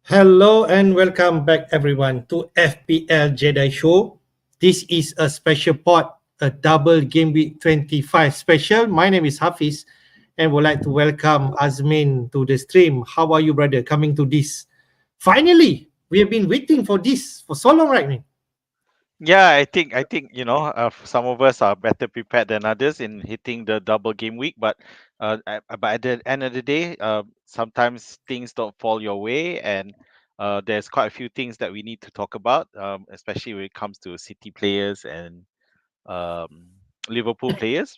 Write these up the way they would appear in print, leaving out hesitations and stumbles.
Hello and welcome back everyone to FPL Jedi Show. This is a special pod, a double game week 25 special. My name is Hafiz and would like to welcome Azmin to the stream. How are you, brother, coming to this? Finally, we have been waiting for this for so long, right, man? Yeah, I think some of us are better prepared than others in hitting the double game week, but at the end of the day, sometimes things don't fall your way, and there's quite a few things that we need to talk about, especially when it comes to City players and um, Liverpool players.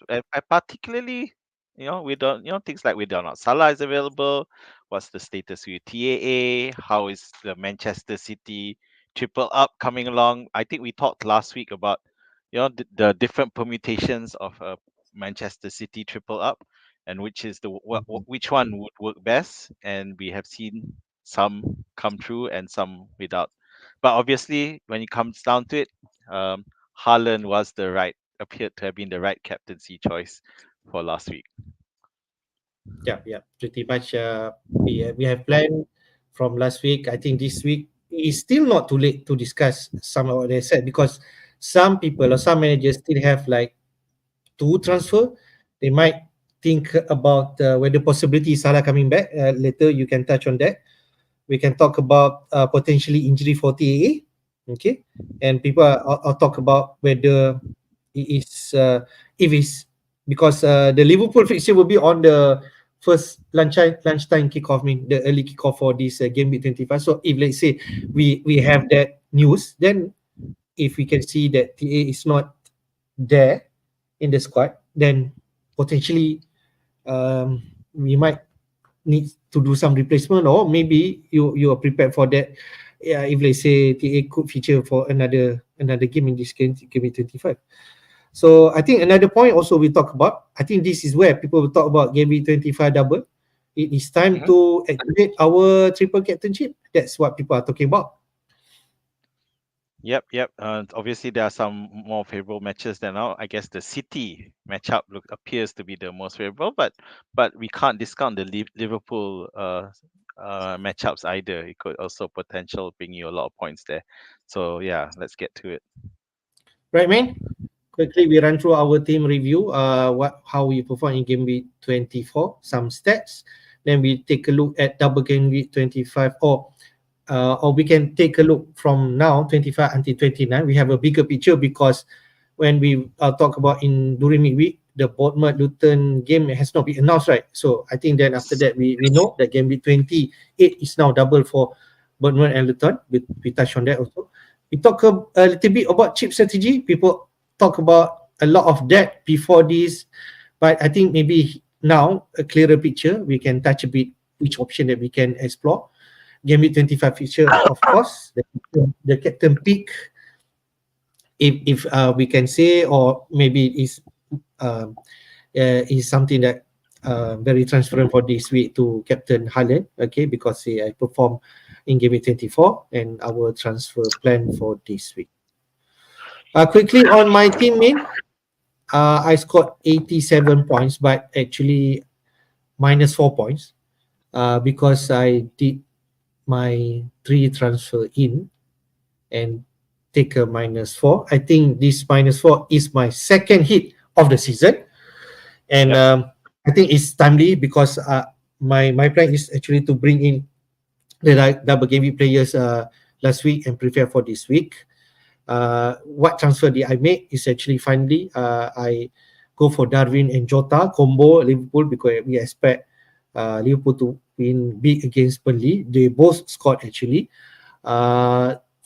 Particularly, we don't, things like whether or not Salah is available, what's the status with TAA, how is the Manchester City triple up coming along. I think we talked last week about, the different permutations of a Manchester City triple up, and which is which one would work best, and we have seen some come true and some without. But obviously, when it comes down to it, um, Haaland appeared to have been the right captaincy choice for last week. Yeah. Pretty much. We have planned from last week. I think this week is still not too late to discuss some of what they said because some people or some managers still have like to transfer. They might think about whether possibility is Salah coming back. Later, you can touch on that. We can talk about potentially injury for TAA. Okay, and people are talk about whether it is if it's because the Liverpool fixture will be on the first lunchtime kickoff. I mean the early kickoff for this game week 25. So if let's say we have that news, then if we can see that TA is not there in the squad, then potentially we might need to do some replacement, or maybe you are prepared for that. Yeah, if let's say TA could feature for another game in this game 25. So I think another point also we talk about. I think this is where people will talk about game week 25 double. It is time Mhm. to activate our triple captainship. That's what people are talking about. Yep. Obviously, there are some more favorable matches than now. I guess the City matchup appears to be the most favorable, but we can't discount the Liverpool matchups either. It could also potential bring you a lot of points there. So yeah, let's get to it. Right, man? Quickly, we run through our team review, how we perform in game week 24, some stats. Then we take a look at double game week 25, or we can take a look from now 25 until 29. We have a bigger picture because when we talk about in during midweek, the Bournemouth Luton game has not been announced, right? So I think then after that we know that game week 28 is now double for Bournemouth and Luton. We touch on that also. We talk a little bit about chip strategy. People talk about a lot of that before this, but I think maybe now a clearer picture. We can touch a bit which option that we can explore. Game week 25 feature, of course, the captain pick, if we can say, or maybe it um, is something that very transparent for this week to Captain Haaland, okay, because he performed in game week 24 and our transfer plan for this week. Quickly on my teammate, I scored 87 points, but actually minus 4 points because I did my 3 transfer in and take a -4. I think this -4 is my second hit of the season, and Yep. I think it's timely because my plan is actually to bring in the double game week players last week and prepare for this week. What transfer did I make is actually finally I go for Darwin and Jota combo Liverpool because we expect Liverpool to win big against Burnley. They both scored actually.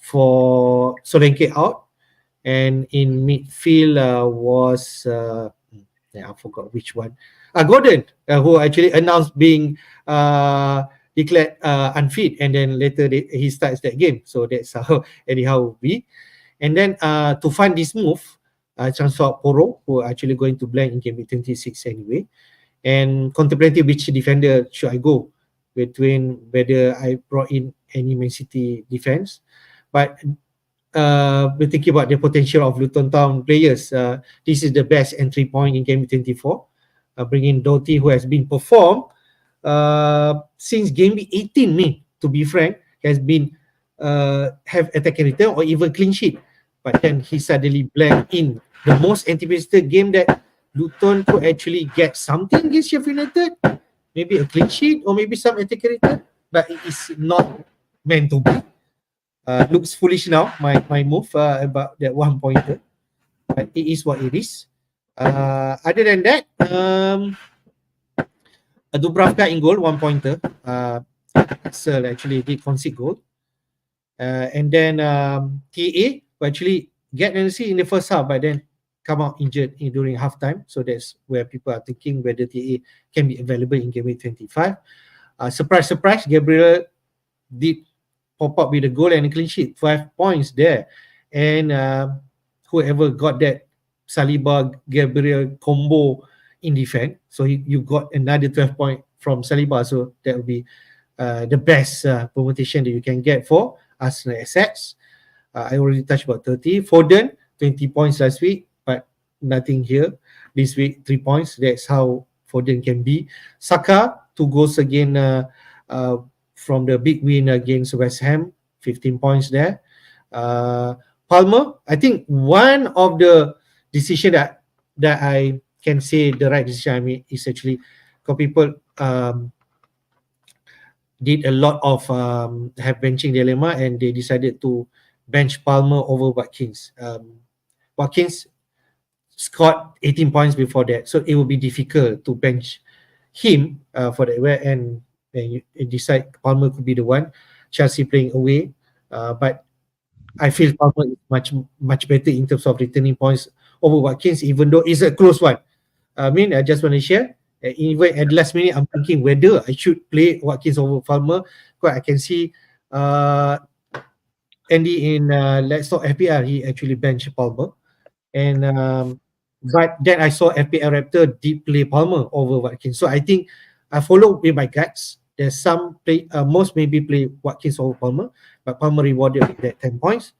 For Solanke out, and in midfield was yeah, I forgot which one. Gordon, who actually announced being declared unfit, and then later he starts that game. So that's how anyhow be. And then to fund this move, transfer out Poro, who are actually going to blank in game week 26 anyway, and contemplating which defender should I go between whether I brought in any Man City defense. But we're thinking about the potential of Luton Town players. This is the best entry point in game 24. Bringing Doughty, who has been performed since game week 18, me, to be frank. has been have attacking return or even clean sheet. But then he suddenly blanked in the most anticipated game that Luton could actually get something against Sheffield United, maybe a clean sheet or maybe some attacking return, but it is not meant to be. Looks foolish now, my move about that 1 pointer, but it is what it is. Other than that, Dubravka in goal, 1 pointer. Axel actually did concede goal. And then TA who actually get NC in the first half, but then come out injured during halftime. So that's where people are thinking whether TA can be available in game week 25. Surprise, surprise, Gabriel did pop up with a goal and a clean sheet, 5 points there. And whoever got that Saliba Gabriel combo in defense, so you got another 12 point from Saliba. So that would be the best permutation that you can get for Arsenal assets. I already touched about 30. Foden, 20 points last week, but nothing here. This week, 3 points. That's how Foden can be. Saka, 2 goals again from the big win against West Ham, 15 points there. Palmer, I think one of the decision that I can say the right decision I made is actually because people did a lot of have benching dilemma and they decided to bench Palmer over Watkins. Watkins scored 18 points before that, so it will be difficult to bench him for that. And you decide Palmer could be the one. Chelsea playing away, but I feel Palmer is much better in terms of returning points over Watkins, even though it's a close one. I mean, I just want to share. Even at the last minute, I'm thinking whether I should play Watkins over Palmer. Because I can see Andy in Let's Talk FPL, he actually benched Palmer. And but then I saw FPL Raptor did play Palmer over Watkins. So I think I follow with my guts. There's some play, most maybe play Watkins over Palmer, but Palmer rewarded with that 10 points.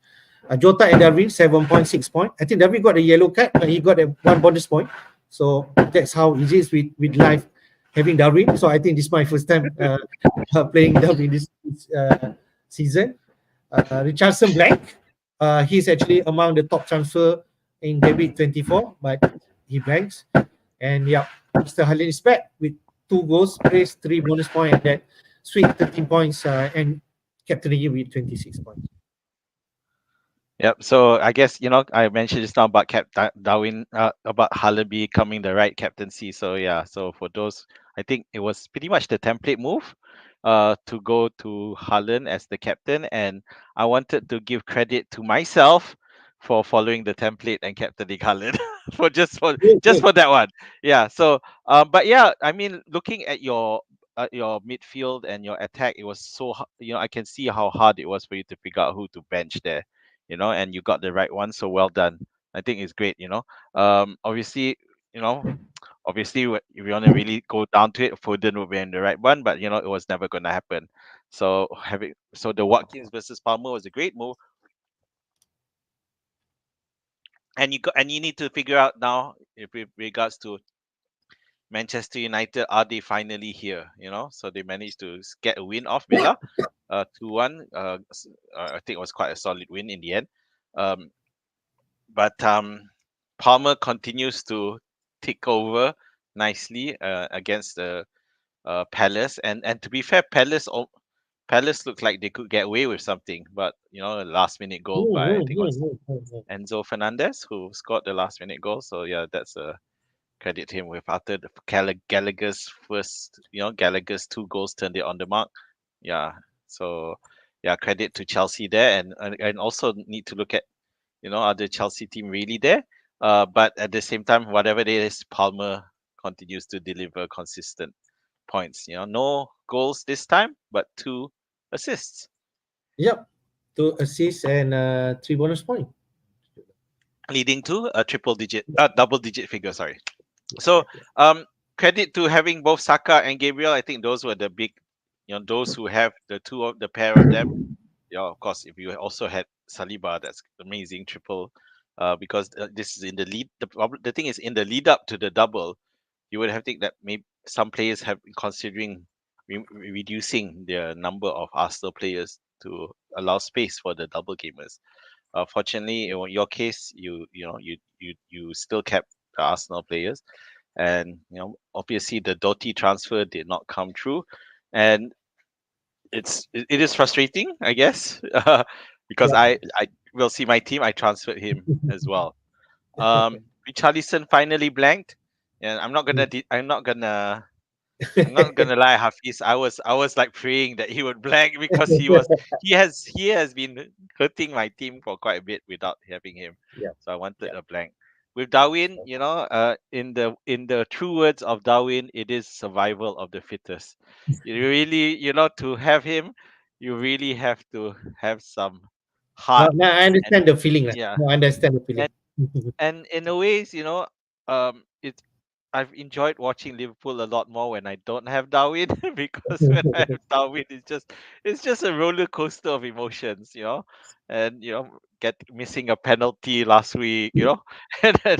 Jota and Darwin, 7.6 points. I think Darwin got a yellow card, but he got a 1 bonus point. So that's how it is with life having Darwin. So I think this is my first time playing Darwin this season. Richardson blank. He's actually among the top transfer in debit 24, but he blanks. And yeah, Mr. Halil is back with 2 goals, praise, 3 bonus points, and that sweet 13 points and captaining you with 26 points. Yep. So I guess I mentioned just now about Darwin, about Haaland becoming the right captaincy. So yeah. So for those, I think it was pretty much the template move, to go to Haaland as the captain, and I wanted to give credit to myself for following the template and captaining Haaland for Good, just good. for that one. Yeah. So but yeah, I mean, looking at your midfield and your attack, it was I can see how hard it was for you to figure out who to bench there, and you got the right one. So well done. I think it's great. Obviously, you know, obviously, if you want to really go down to it, Foden would be in the right one, but it was never going to happen. So the Watkins versus Palmer was a great move, and you need to figure out now, with regards to Manchester United, are they finally here? So they managed to get a win off Villa, 2-1. I think it was quite a solid win in the end. Um, but Palmer continues to tick over nicely against the Palace, and to be fair, Palace looked like they could get away with something, but a last minute goal by, I think it was Enzo Fernandez who scored the last minute goal. So yeah, that's a credit to him, with after Gallagher's first, Gallagher's 2 goals turned it on the mark. Yeah, so yeah, credit to Chelsea there, and also need to look at are the Chelsea team really there? But at the same time, whatever it is, Palmer continues to deliver consistent points. No goals this time, but 2 assists, Yep. 2 assists and 3 bonus points. leading to a double-digit figure. Sorry. Yep, So, yep, yep. credit to having both Saka and Gabriel. I think those were the big, those who have the pair of them. Yeah, of course, if you also had Saliba, that's amazing triple. Because this is in the lead. The thing is, in the lead up to the double, you would have think that maybe some players have been considering reducing their number of Arsenal players to allow space for the double gamers. Fortunately, in your case, you still kept the Arsenal players, and obviously the Doty transfer did not come true, and it is frustrating, I guess, because Yeah. I will see my team. I transferred him as well. Richarlison finally blanked, and I'm not gonna lie, Hafiz. I was like praying that he would blank because he has been hurting my team for quite a bit without having him. Yeah. So I wanted Yeah. a blank. With Darwin, in the true words of Darwin, it is survival of the fittest. You really, to have him, you really have to have some heart. Now I And understand the feeling. Lah. yeah, Now I understand the and feeling. and in a ways, it's I've enjoyed watching Liverpool a lot more when I don't have Darwin because when I have Darwin, it's just a roller coaster of emotions, and get missing a penalty last week, and then,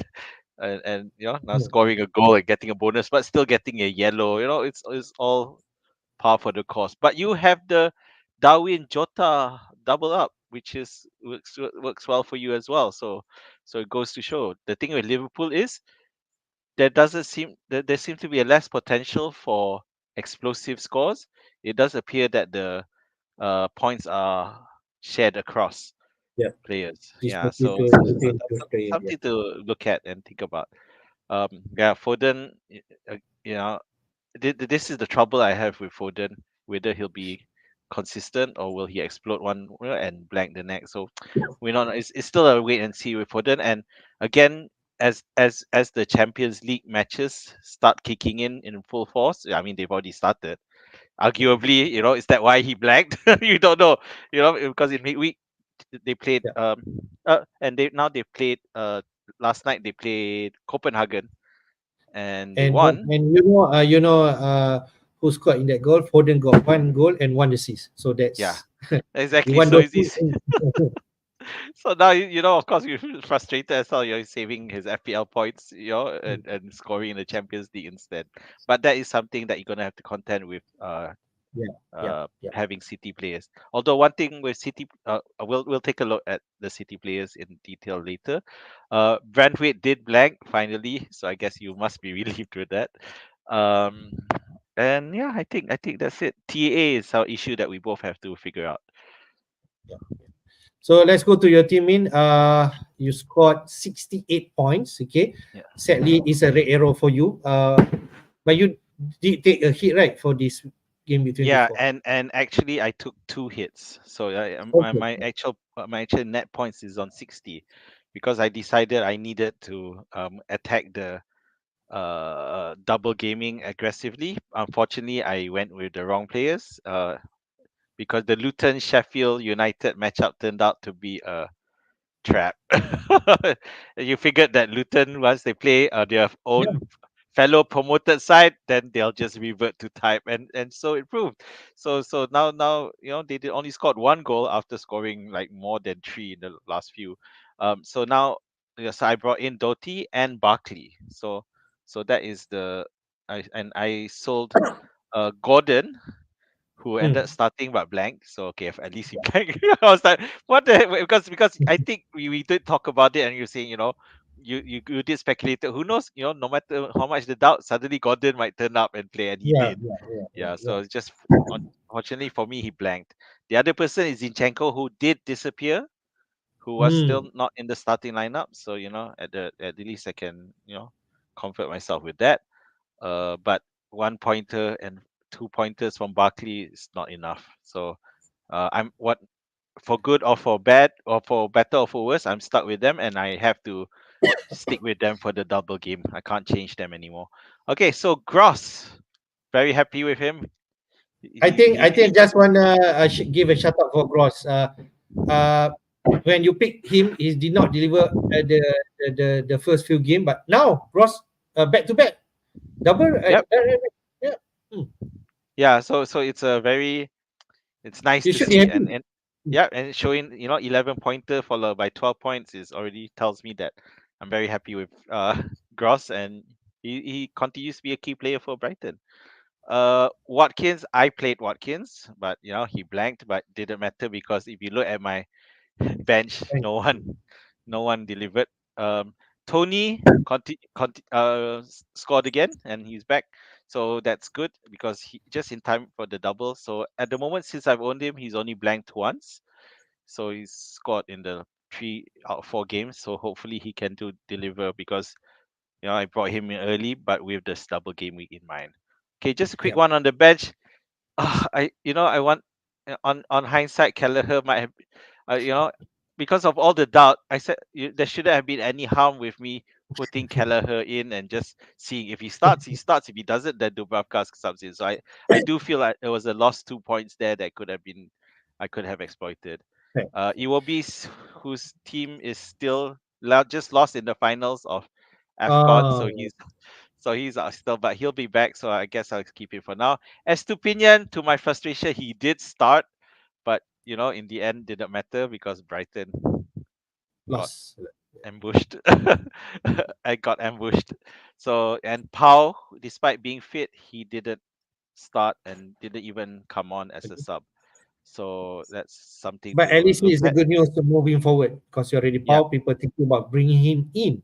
and now scoring a goal and getting a bonus, but still getting a yellow, it's all par for the course. But you have the Darwin Jota double up, which is works well for you as well. So it goes to show the thing with Liverpool is there seems to be a less potential for explosive scores. It does appear that the points are shared across Yeah. players. This Yeah, potato so between that's those players. Yeah. something to look at and think about. Yeah, Foden, uh, you know, this is the trouble I have with Foden. Whether he'll be consistent or will he explode one and blank the next. So we're not. It's still a wait and see with Foden. And again, as the Champions League matches start kicking in full force. I mean, they've already started. Arguably, is that why he blanked? You don't know, because in midweek they played Yeah. and they played last night they played Copenhagen and they And won. and who scored in that goal? Foden got one goal and one assist. So Yeah, that's you exactly. want So those it's two. so now of course you're frustrated as well. You're saving his FPL points, and scoring in the Champions League instead. But that is something that you're gonna have to contend with. Yeah. Yeah. Yeah. Having City players. Although one thing with City, we'll take a look at the City players in detail later. Brandweight did blank finally, so I guess you must be relieved with that. Um, and yeah, I think that's it. TA is our issue that we both have to figure out. Yeah. So let's go to your team in. You scored 68 points. Okay. Yeah. Sadly, it's a red arrow for you. But you did take a hit, right, for this game with Yeah, 24. and actually I took two hits, so Okay. my actual net points is on 60, because I decided I needed to attack the double gaming aggressively. Unfortunately, I went with the wrong players. Because the Luton Sheffield United matchup turned out to be a trap. You figured that Luton, once they play their Yeah. own fellow promoted side, then they'll just revert to type, and so it proved. So now they did only scored one goal after scoring like more than three in the last few. So now, so I brought in Doty and Barkley. So that is I sold Gordon, who ended up Mm. starting but blank. So okay, if at least he blank. I was like, what the heck? Because I think we did talk about it, and you're saying, you did speculate. Who knows? No matter how much the doubt, suddenly Gordon might turn up and play, and he Yeah. did. Yeah. Yeah. Yeah. Yeah. Yeah. So it's just unfortunately for me, he blanked. The other person is Zinchenko, who did disappear, who was Mm. still not in the starting lineup. So at the least I can comfort myself with that. But one pointer and 2 pointers from Barkley is not enough. So I'm what for good or for bad or for better or for worse, I'm stuck with them and I have to stick with them for the double game. I can't change them anymore. Okay, so Gross, very happy with him. I think just wanna give a shout out for Gross. Uh, when you pick him, he did not deliver the first few game, but now Gross back to back double. Yep. Yeah. Hmm. Yeah. So it's nice You to should be see, happy. and yeah, and showing 11 pointer followed by 12 points is already tells me that I'm very happy with Gross, and he continues to be a key player for Brighton. Watkins, I played Watkins, but he blanked, but didn't matter because if you look at my bench, Thank you. no one delivered. Tony scored again, and he's back, so that's good because he just in time for the double. So at the moment, since I've owned him, he's only blanked once, so he's scored in the 3 out of 4 games. So hopefully he can do deliver because I brought him in early, but with this double game week in mind. Okay, just a quick Yeah. one on the bench. I want on hindsight, Kelleher might have, uh, you know, because of all the doubt, I said there shouldn't have been any harm with me putting Kelleher in and just seeing if he starts, he starts. If he doesn't, then Dubravka comes in. So I do feel like it was a lost 2 points there that could have been, I could have exploited. Right. Iwobi's, whose team is still just lost in the finals of AFCON, Uh, so he's still, but he'll be back. So I guess I'll keep him for now. Estupinian, to my frustration, he did start, but in the end, didn't matter because Brighton got lost. ambushed. I got ambushed. So and Pau, despite being fit, he didn't start and didn't even come on as a sub. So that's something But at to least look it's the at. good news to moving forward because you already Yeah, power people thinking about bringing him in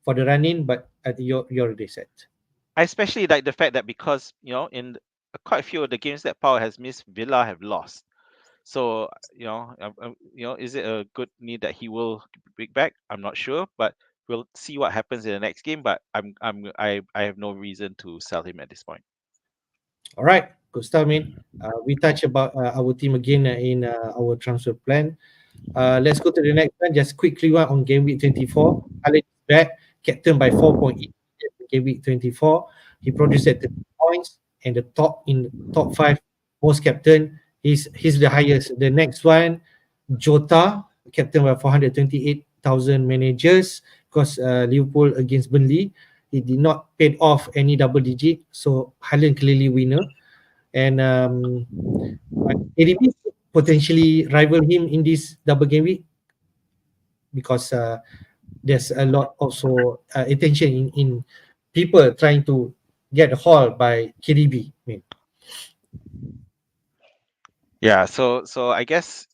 for the run in, but I think you're already set. I especially like the fact that because in quite a few of the games that Pau has missed, Villa have lost. So is it a good need that he will bring back? I'm not sure, but we'll see what happens in the next game. But I have no reason to sell him at this point. All right, good stuff, man. We touch about our team again in our transfer plan. Let's go to the next one. Just quickly one on game week 24. Alex is back, captain by 4.8 in game week 24. He produced at 30 points and the top five most captain. He's the highest. The next one, Jota, captain by 428,000 managers because Liverpool against Burnley. He did not pay off any double digit. So Haaland clearly winner. And ADB potentially rival him in this double game week because there's a lot also attention in people trying to get a haul by KDB. I mean, Yeah, so I guess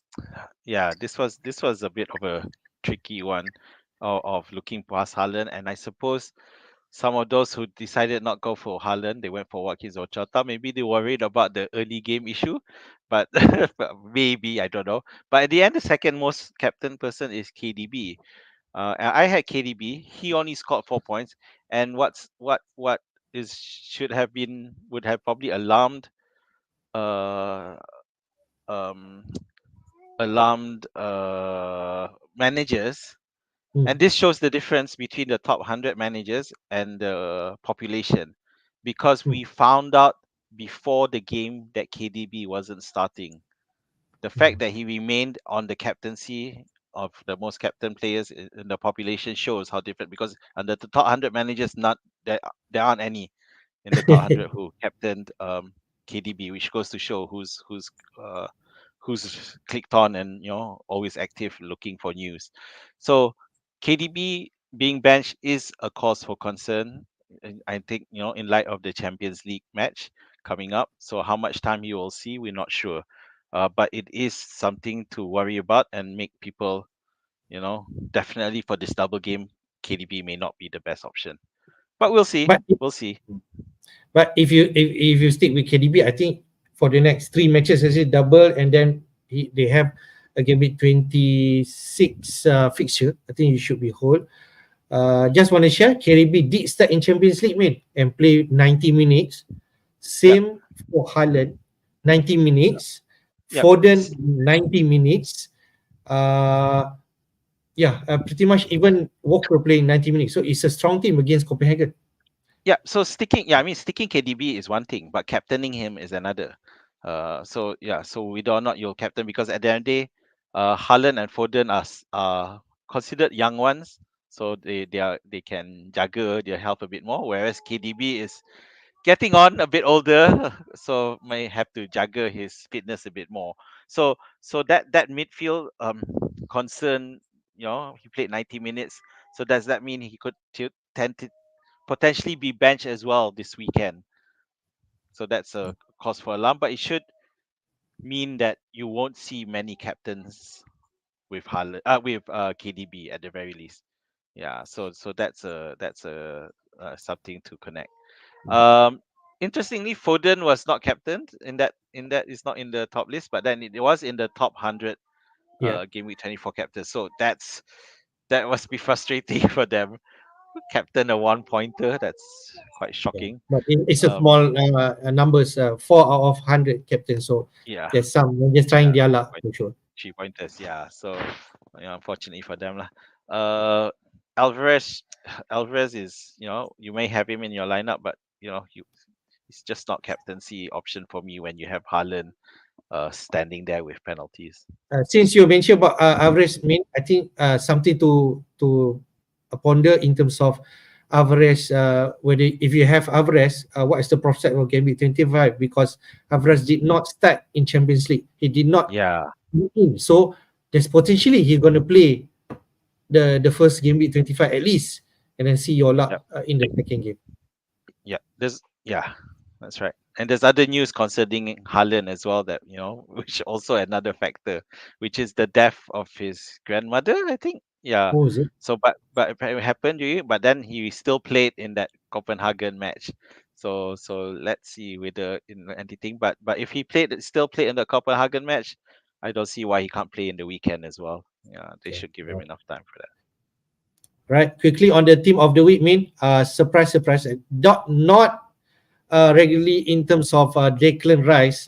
yeah, this was a bit of a tricky one of looking past Haaland, and I suppose some of those who decided not go for Haaland, they went for Watkins or Chota. Maybe they worried about the early game issue, but but maybe I don't know. But at the end, the second most captain person is KDB. And I had KDB. He only scored 4 points, and what is should have been would have probably uh um alarmed managers, mm, and this shows the difference between the top 100 managers and the population, because mm, we found out before the game that KDB wasn't starting. The fact mm. that he remained on the captaincy of the most captain players in the population shows how different, because under the top 100 managers, not there aren't any in the top 100 who captained KDB, which goes to show uh, who's clicked on and always active looking for news. So KDB being benched is a cause for concern. And I think in light of the Champions League match coming up. So how much time you will see, we're not sure. But it is something to worry about and make people, definitely for this double game, KDB may not be the best option. But we'll see. but We'll see. but if you stick with KDB, I think for the next three matches, as it double, and then they have a game with 26 fixture. I think you should be whole. Just want to share, KDB did start in Champions League, mate, and play 90 minutes. Yep. Same for Haaland, 90 minutes. Yep. Foden, 90 minutes. Uh, yeah, pretty much even Walker playing 90 minutes. So it's a strong team against Copenhagen. Yeah, so I mean, sticking KDB is one thing, but captaining him is another. So yeah, so whether or not you'll captain, because at the end of the day, Haaland and Foden are considered young ones, so they can juggle their health a bit more, whereas KDB is getting on a bit older, so may have to juggle his fitness a bit more. So that midfield concern, he played 90 minutes. So does that mean he could tend to potentially be benched as well this weekend? So that's a cause for alarm, but it should mean that you won't see many captains with with KDB at the very least. Yeah, so that's a something to connect. Um, Interestingly, Foden was not captained in that is not in the top list, but then it was in the top 100 Yeah, game week 24 captains. So that must be frustrating for them. Captain a one pointer, that's quite yeah. shocking. But it's a Um, small numbers, 4 out of 100 captains. So yeah, there's some they're just trying yeah, their luck for sure. 3 pointers. Yeah, so yeah, unfortunately for them lah. Uh, Alvarez, Alvarez is you may have him in your lineup, but he's just not captaincy option for me when you have Haaland standing there with penalties. Since you mentioned about average mean, I think something to ponder in terms of average. Whether if you have average, what is the prospect of game week 25? Because average did not start in Champions League. He did not Yeah, come in, so there's potentially he's going to play the first game week 25 at least, and then see your luck yeah, in the second game. yeah. Yeah, that's right. And there's other news concerning Haaland as well that which also another factor, which is the death of his grandmother, I think. Yeah. Oh, is it? So, but it happened to you, but then he still played in that Copenhagen match. So let's see whether in anything. But if he still played in the Copenhagen match, I don't see why he can't play in the weekend as well. Yeah, they Okay. should give him enough time for that. Right. Quickly on the team of the week, mean surprise, surprise. Not regularly in terms of Declan Rice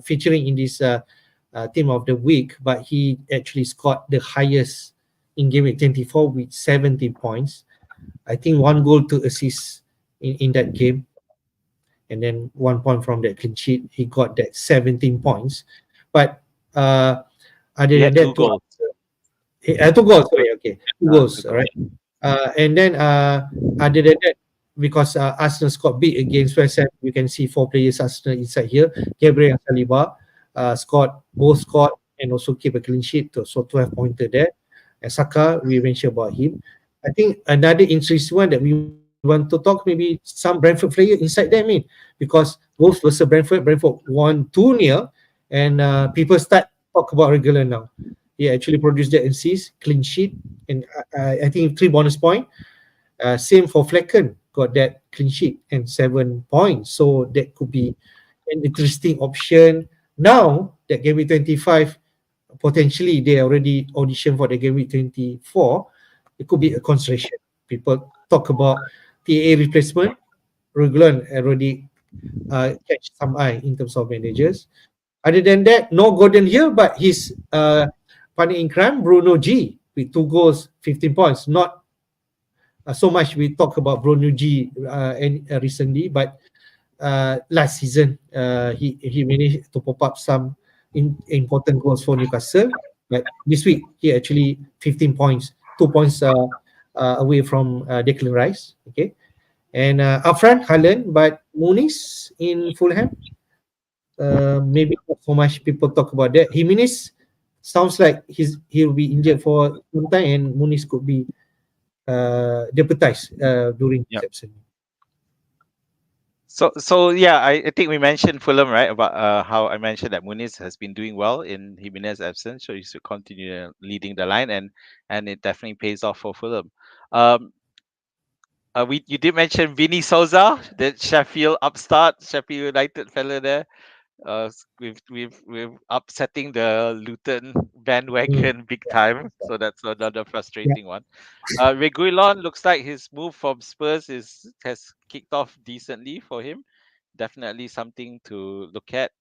featuring in this team of the week, but he actually scored the highest in game week 24 with 17 points. I think 1 goal, 2 assists in that game, and then 1 point from that clean sheet. He got that 17 points. But other He than had that, two goals. 2 goals, Wait, sorry, okay, 2 goals, two all goals. right. And then other than that, because Arsenal scored big against West Ham, you can see 4 players Arsenal inside here. Gabriel and Saliba both scored and also keep a clean sheet, so 12 pointer there. And Saka, we mentioned about him. I think another interesting one that we want to talk, maybe some Brentford player inside there, because Wolves versus Brentford won 2-0, and people start talk about regular now. He actually produced that assist, clean sheet, and I think 3 bonus point. Same for Flecken, got that clean sheet and 7 points. So that could be an interesting option. Now that game week 25, potentially they already auditioned for the game week 24. It could be a consideration. People talk about TA replacement. Regulon already catch some eye in terms of managers. Other than that, no Gordon here, but his partner in crime, Bruno G, with 2 goals, 15 points. Not so much we talk about Bruno G recently, but last season he managed to pop up some important goals for Newcastle. But this week he actually 15 points, 2 points away from Declan Rice. Okay, and up front Haaland, but Muniz in Fulham. Maybe not so much people talk about that. Jimenez sounds like he'll be injured for some time, and Muniz could be deputized during Yeah. his absence. So yeah, I think we mentioned Fulham, right? About how I mentioned that Muniz has been doing well in Jimenez's absence, so he should continue leading the line, and it definitely pays off for Fulham. Um, we you did mention Vinny Souza, the Sheffield upstart, Sheffield United fella there. We've upsetting the Luton Mm. bandwagon big time, so that's another Yeah. frustrating one. Reguilon looks like his move from Spurs has kicked off decently for him. Definitely something to look at.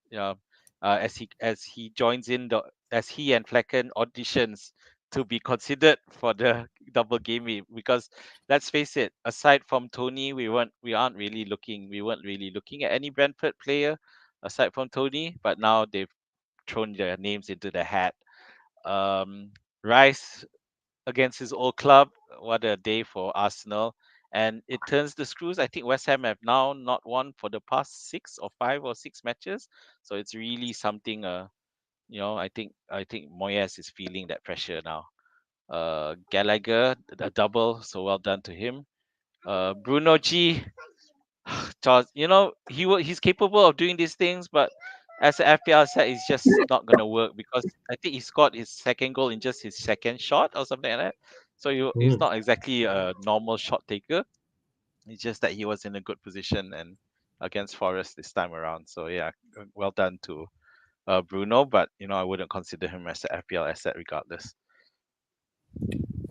As he joins in the as he and Flecken auditions to be considered for the double game week, because let's face it, aside from Tony, we weren't really looking at any Brentford player aside from Tony, but now they've thrown their names into the hat. Um, Rice against his old club. What a day for Arsenal. And it turns the screws. I think West Ham have now not won for the past 5 or 6 matches. So it's really something I think Moyes is feeling that pressure now. Gallagher, a double, so well done to him. Bruno G, Charles, he's capable of doing these things, but as an FPL set, it's just not gonna work because I think he scored his second goal in just his second shot or something like that. So he's Mm, not exactly a normal shot taker. It's just that he was in a good position and against Forest this time around. So yeah, well done to Bruno, but I wouldn't consider him as an FPL asset regardless.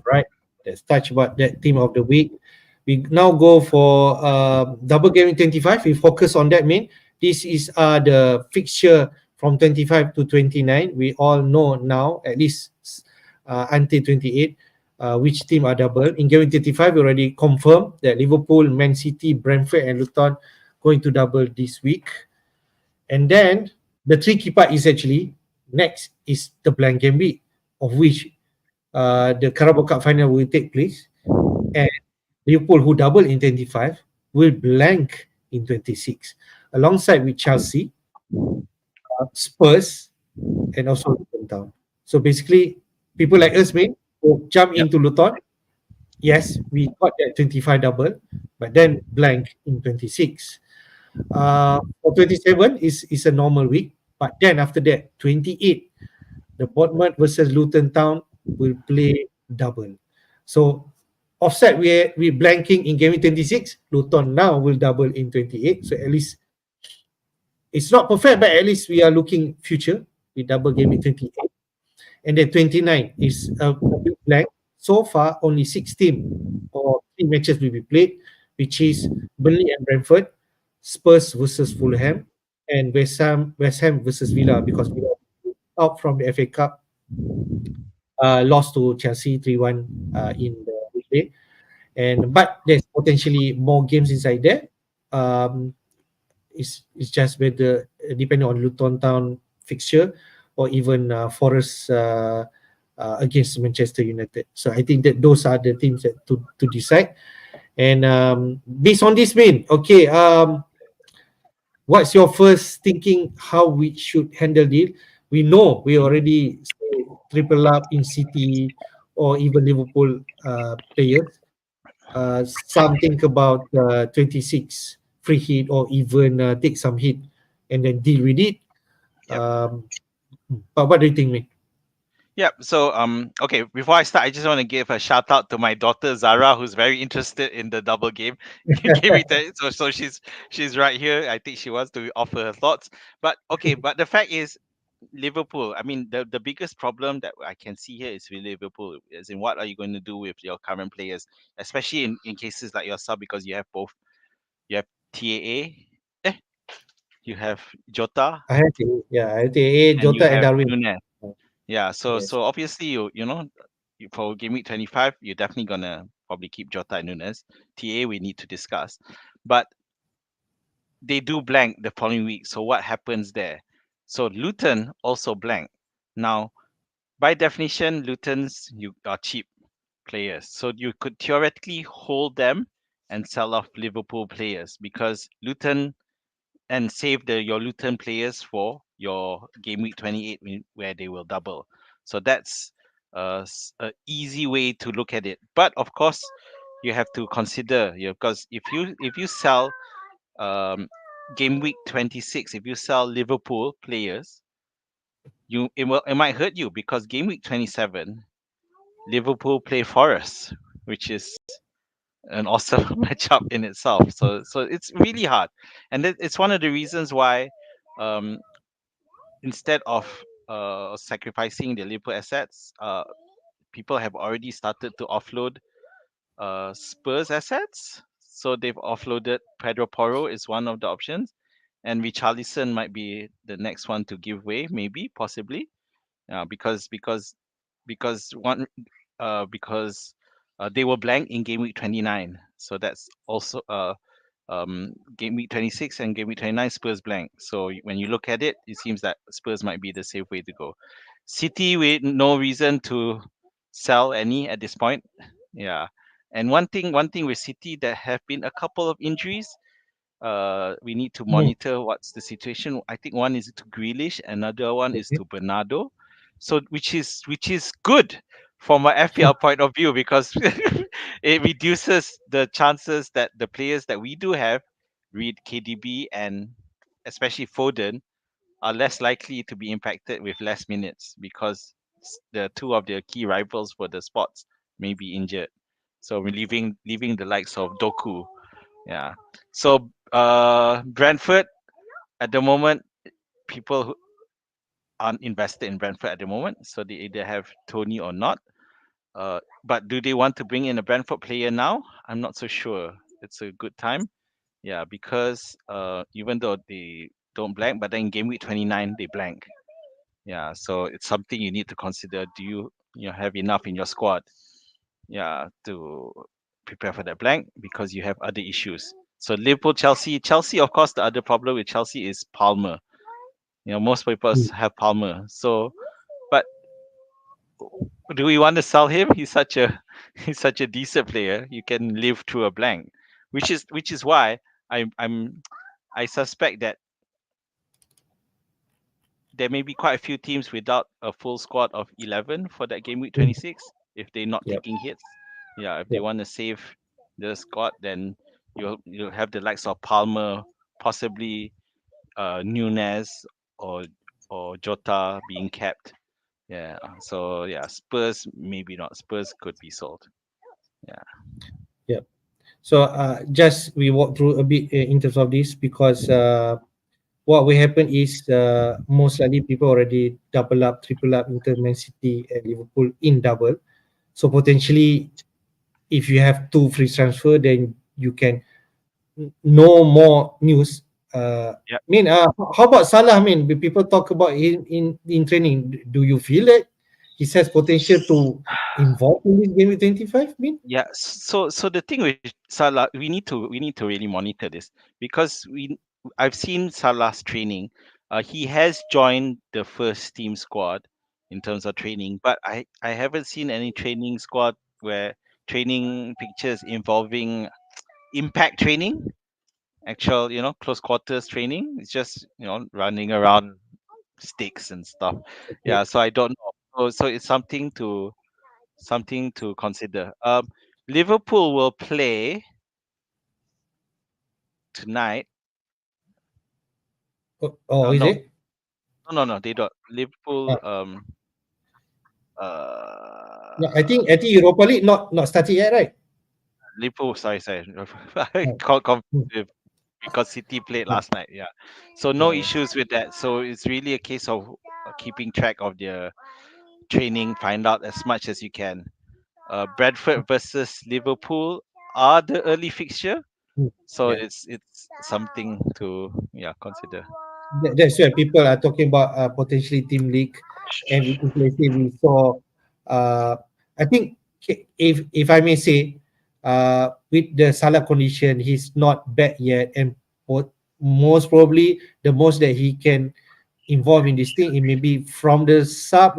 right. Let's touch about that team of the week. We now go for double gaming 25. We focus on that main. This is the fixture from 25 to 29. We all know now, at least until 28, which team are double. In gaming 25, we already confirmed that Liverpool, Man City, Brentford, and Luton going to double this week. And then the tricky part is actually next is the blank game week, of which the Carabao Cup final will take place, and Liverpool, who double in 25, will blank in 26, alongside with Chelsea, Spurs, and also Luton Town. So basically, people like us, may will jump Yep. into Luton. Yes, we got that 25 double, but then blank in 26. For 27 is a normal week, but then after that, 28, the Bournemouth versus Luton Town will play double. So offset we blanking in game 26. Luton now will double in 28. So at least it's not perfect, but at least we are looking future with double game in 28. And then 29 is a big blank. So far, only 16 or 3 matches will be played, which is Burnley and Brentford, Spurs versus Fulham, and West Ham versus Villa, because Villa out from the FA Cup, lost to Chelsea 3-1 in the weekday. But there's potentially more games inside there. Um, it's just whether depending on Luton Town fixture or even Forest against Manchester United. So I think that those are the teams that to decide. And based on this, main okay. What's your first thinking how we should handle it? We know we already say triple up in City or even Liverpool players. Some think about 26 free hit or even take some hit and then deal with it. Yep. Um, but what do you think, mate? Yep. So okay, before I start, I just want to give a shout out to my daughter Zara, who's very interested in the double game. Give me that. So she's right here. I think she wants to offer her thoughts. But okay, but the fact is Liverpool. I mean, the biggest problem that I can see here is with Liverpool. As in, what are you going to do with your current players, especially in cases like yourself, because you have both. You have TAA, you have Jota, I have to, yeah, I have to and you Jota and have Darwin. Nunes. Yeah, so Yes. so obviously for game week 25, you're definitely gonna probably keep Jota and Nunes. TA we need to discuss, but they do blank the following week. So what happens there? So Luton also blank. Now, by definition, Luton's you are cheap players, so you could theoretically hold them and sell off Liverpool players because Luton and save your Luton players for your game week 28 where they will double. So that's a easy way to look at it. But of course, you have to consider because if you sell um, game week 26, if you sell Liverpool players, it might hurt you because game week 27 Liverpool play Forest, which is an awesome matchup in itself. So it's really hard, and it's one of the reasons why um, instead of sacrificing the Liverpool assets, people have already started to offload Spurs assets. So they've offloaded Pedro Porro is one of the options, and Richarlison might be the next one to give way, maybe possibly, because they were blank in game week 29. So that's also game week 26 and game week 29 Spurs blank. So when you look at it, it seems that Spurs might be the safe way to go. City with no reason to sell any at this point. Yeah. And one thing with City, there have been a couple of injuries. We need to Mm, monitor what's the situation. I think one is to Grealish, another one is okay. to Bernardo. So which is good from an FPL point of view because it reduces the chances that the players that we do have Reed, KDB, and especially Foden are less likely to be impacted with less minutes because the two of their key rivals for the spots may be injured. So we're leaving the likes of Doku. Yeah. So Brentford at the moment, people who aren't invested in Brentford at the moment, so they either have Tony or not. But do they want to bring in a Brentford player now? I'm not so sure. It's a good time. Yeah, because even though they don't blank, but then game week 29 they blank. Yeah, so it's something you need to consider. Do you have enough in your squad? Yeah, to prepare for that blank because you have other issues. So Liverpool, Chelsea. Of course, the other problem with Chelsea is Palmer. Most people Mm. have Palmer. So, but do we want to sell him? He's such a he's such a decent player. You can live through a blank, which is why I suspect that there may be quite a few teams without a full squad of 11 for that game week Mm. 26 if they're not Yep. taking hits. Yeah, if they Yep. want to save the squad, then you'll have the likes of Palmer, possibly Nunez or Jota being kept. Yeah. So yeah, Spurs maybe not. Spurs could be sold. Yeah. Yep. So just we walk through a bit in terms of this because what will happen is most likely people already double up, triple up into Man City and Liverpool in double. So potentially, if you have two free transfer, then you can know more news. Yeah. How about Salah? I mean, people talk about in training. Do you feel that he has potential to involve in this game with 25? Yeah, so the thing with Salah, we need to really monitor this because I've seen Salah's training. He has joined the first team squad in terms of training, but I haven't seen any training squad where training pictures involving impact training, actual close quarters training. It's just running around sticks and stuff. Okay. Yeah, so I don't know. So it's something to consider. Liverpool will play tonight. Is No, it? no, they don't. Uh, Liverpool. no, I Uh, think Europa League not started yet, right? Liverpool. Sorry. I Uh, got confused mm, because City played uh, last night. Yeah, so no uh, issues with that. So it's really a case of keeping track of their training. Find out as much as you can. Bradford versus Liverpool are the early fixture, mm, so yeah. it's something to consider. That's why people are talking about potentially team league, and if let's say we saw, I think if I may say, with the Salah condition, he's not back yet, and most probably the most that he can involve in this thing, it may be from the sub,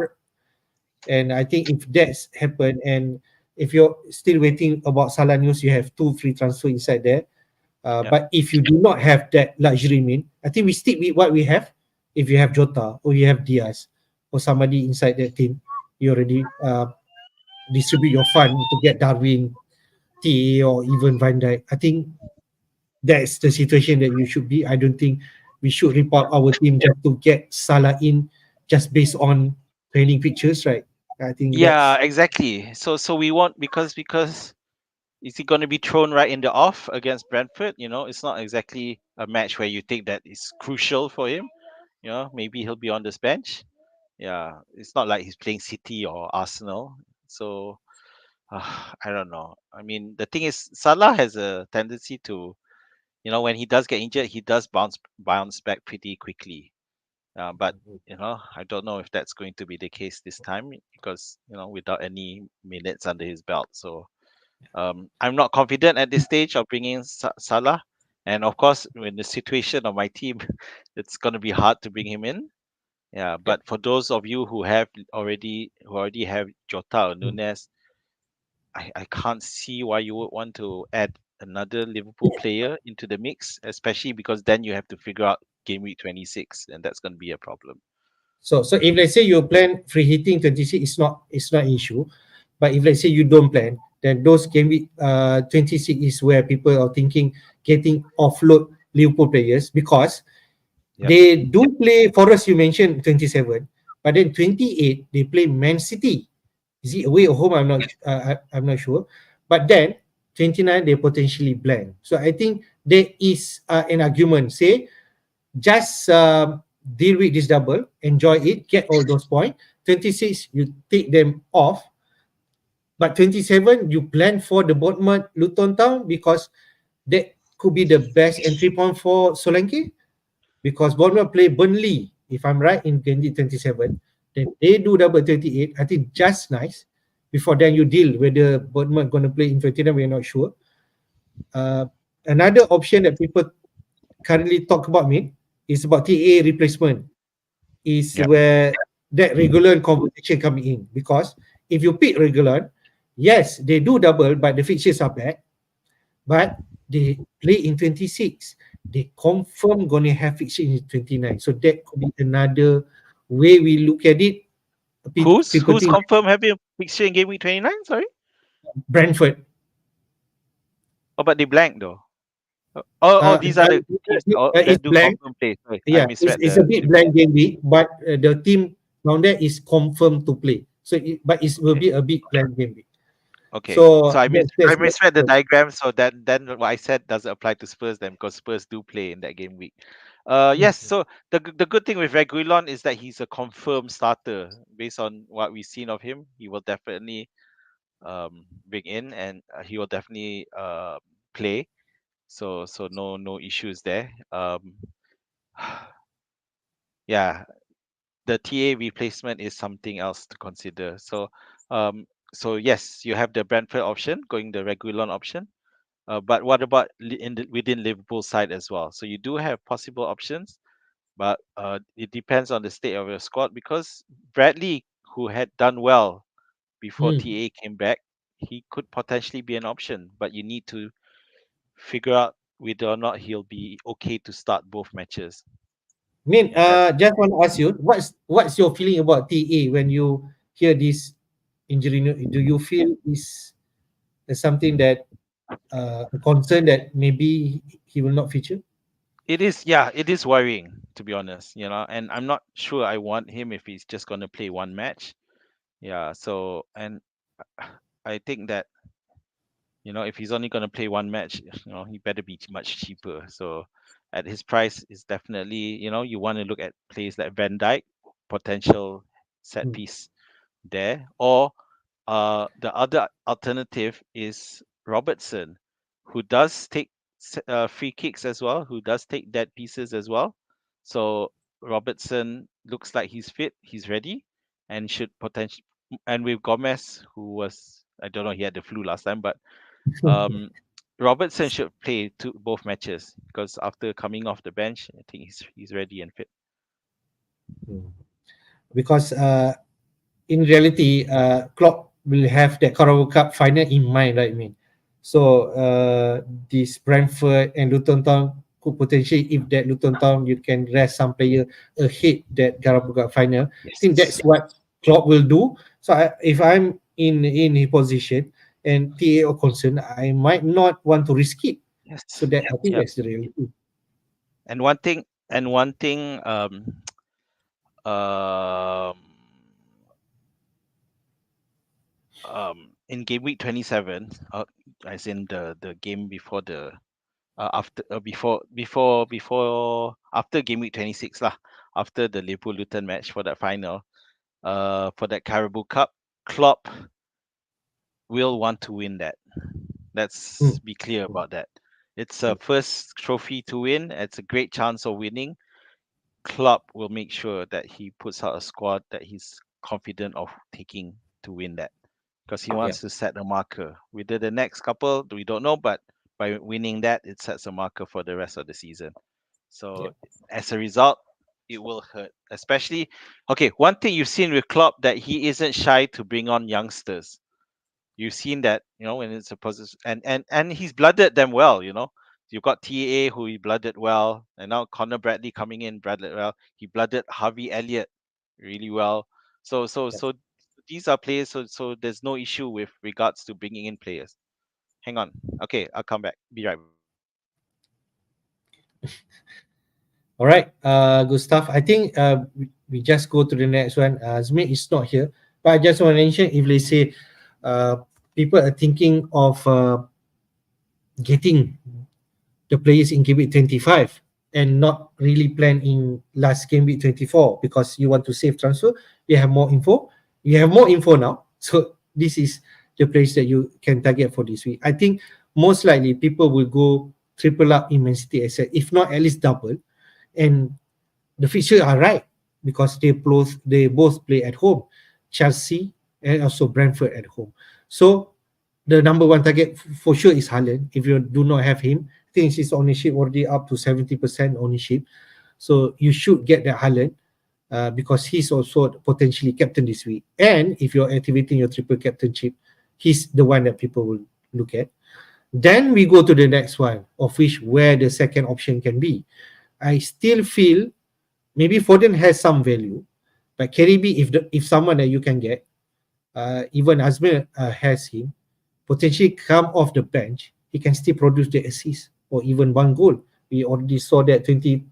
and I think if that's happened, and if you're still waiting about Salah news, you have two free transfer inside there. Yeah, But if you do not have that luxury I think we stick with what we have. If you have Jota or you have Diaz or somebody inside that team, you already distribute your fund to get Darwin, TA, or even Van Dijk. I think that's the situation that you should be. I don't think we should rip yeah. out our team just to get Salah in just based on training pictures, right? I think Yeah, that's exactly. So we want because is he going to be thrown right in the off against Brentford? It's not exactly a match where you think that is crucial for him. Maybe he'll be on this bench. Yeah, it's not like he's playing City or Arsenal. So I don't know. I mean, the thing is, Salah has a tendency to, when he does get injured, he does bounce back pretty quickly. But I don't know if that's going to be the case this time because without any minutes under his belt. So I'm not confident at this stage of bringing Salah. And of course, in the situation of my team, it's going to be hard to bring him in. Yeah, yeah. but for those of you who already have Jota or Mm. Nunes, I can't see why you would want to add another Liverpool player into the mix, especially because then you have to figure out game week 26, and that's going to be a problem. So if let's say you plan free hitting 26, it's not an issue. But if let's say you don't plan, then those can be 26 is where people are thinking getting offload Liverpool players because Yep. they do play Forest. You mentioned 27, but then 28 they play Man City. Is it away or home? I'm not sure. But then 29 they potentially blank. So I think there is an argument. Say just deal with this double, enjoy it, get all those points. 26 you take them off, but 27 you plan for the Bournemouth Luton Town because that could be the best entry point for Solanke because Bournemouth play Burnley, if I'm right, in 2027. Then they do double 28. I think just nice. Before then, you deal whether Bournemouth going to play in 29. We're not sure. Uh, Another option that people currently talk about me is about TA replacement. Is Yep. where that regular competition coming in because if you pick regular, yes, they do double, but the fixtures are bad. But they play in 26. They confirm gonna have fixture in 29. So that could be another way we look at it. People Who's think confirmed having a fixture in game week 29? Sorry. Brentford. Oh, but they blank though. Oh, these are the teams It's that do blank. confirm play. Sorry, I Yeah, misread it's a the bit report. blank game week, but the team down there is confirmed to play. So, but it will Okay. be a bit blank game week. Okay. So So I that's misread the diagram. So then what I said doesn't apply to Spurs then because Spurs do play in that game week. Yes. mm, So the good thing with Reguilon is that he's a confirmed starter based on what we've seen of him. He will definitely bring in and he will definitely play. So no issues there. Yeah, the TA replacement is something else to consider. So yes, you have the Brentford option, going the Reguilon option. But what about within Liverpool side as well? So you do have possible options, but it depends on the state of your squad because Bradley, who had done well before mm. TA came back, he could potentially be an option, but you need to figure out whether or not he'll be okay to start both matches. Min, That's just want to ask you, what's your feeling about TA when you hear this injury? Do you feel is something that a concern that maybe he will not feature? it is, yeah, it is worrying to be honest, and I'm not sure I want him if he's just going to play one match. Yeah, so and I think that if he's only going to play one match, he better be much cheaper. So at his price is definitely, you want to look at players like Van Dijk, potential set Mm. piece there, or the other alternative is Robertson, who does take free kicks as well, who does take dead pieces as well. So Robertson looks like he's fit, he's ready, and should potentially. And with Gomez, who was, I don't know, he had the flu last time, but um, Robertson should play both matches because after coming off the bench, I think he's ready and fit. Mm. Because in reality, Klopp will have that Carabao Cup final in mind, right? I mean, so this Brentford and Luton Town could potentially, if that Luton Town, you can rest some player ahead that Carabao Cup final. I think Yes. that's what Klopp will do. So if I'm in his position and TA or concern, I might not want to risk it. So Yes. that I think Yep. that's the reality. And one thing, um, in game week 27, as in the game before the after before after game week 26 lah, after the Liverpool Luton match for that final, for that Carabao Cup, Klopp will want to win that. Let's Mm. be clear about that. It's a first trophy to win. It's a great chance of winning. Klopp will make sure that he puts out a squad that he's confident of taking to win that because he Yeah, wants to set a marker. Whether the next couple, we don't know, but by winning that, it sets a marker for the rest of the season. yeah. So as a result, it will hurt. Especially, okay, one thing you've seen with Klopp that he isn't shy to bring on youngsters. You've seen that, when it's a position, and he's blooded them well. You've got TAA who he blooded well, and now Connor Bradley coming in, blooded well. He blooded Harvey Elliott really well. So these are players. So there's no issue with regards to bringing in players. Hang on. Okay, I'll come back. Be right back. All right, good stuff. I think we just go to the next one. Azmin is not here, but I just want to mention, if let's say uh, people are thinking of getting the players in game week 25 and not really plan in last game week 24 because you want to save transfer, you have more info. You have more info now. So this is the players that you can target for this week. I think most likely people will go triple up in Man City asset, if not at least double. And the fixtures are right because they both play at home, Chelsea and also Brentford at home. So the number one target for sure is Haaland. If you do not have him, I think his ownership already up to 70% ownership. So you should get that Haaland because he's also potentially captain this week. And if you're activating your triple captainship, he's the one that people will look at. Then we go to the next one, of which where the second option can be. I still feel maybe Foden has some value, but Karibi, if someone that you can get, even Azmin has him, potentially come off the bench, he can still produce the assist or even one goal. We already saw that 20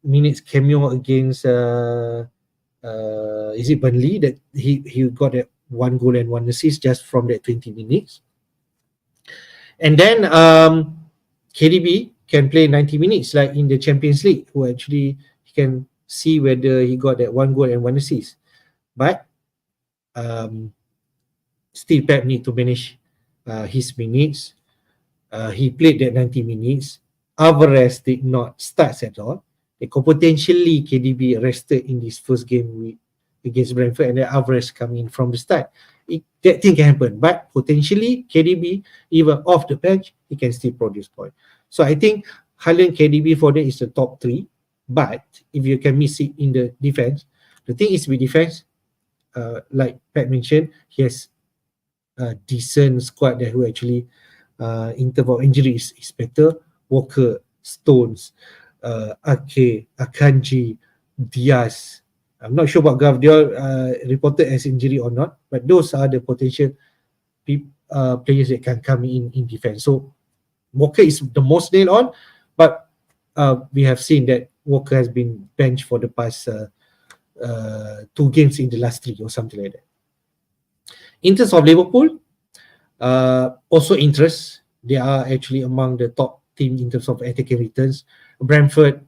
minutes cameo against is it Burnley, that he got that one goal and one assist just from that 20 minutes. And then KDB can play 90 minutes like in the Champions League, who actually he can see whether he got that one goal and one assist. But still Pep need to manage his minutes. He played that 90 minutes. Alvarez did not start at all. They could potentially KDB rested in this first game week against Brentford, and then Alvarez come in from the start. That thing can happen, but potentially KDB, even off the bench, he can still produce points. So I think Haaland, KDB for them is the top three. But if you can miss it in the defense, the thing is with defense, like Pat mentioned, he has a decent squad that who actually, in terms of injuries, is better. Walker, Stones, Ake, Akanji, Diaz. I'm not sure about Gavdiol reported as injury or not, but those are the potential players that can come in defense. So Walker is the most nailed on, but we have seen that Walker has been benched for the past 2 games in the last 3 or something like that. In terms of Liverpool, also interest. They are actually among the top team in terms of attacking returns. Brentford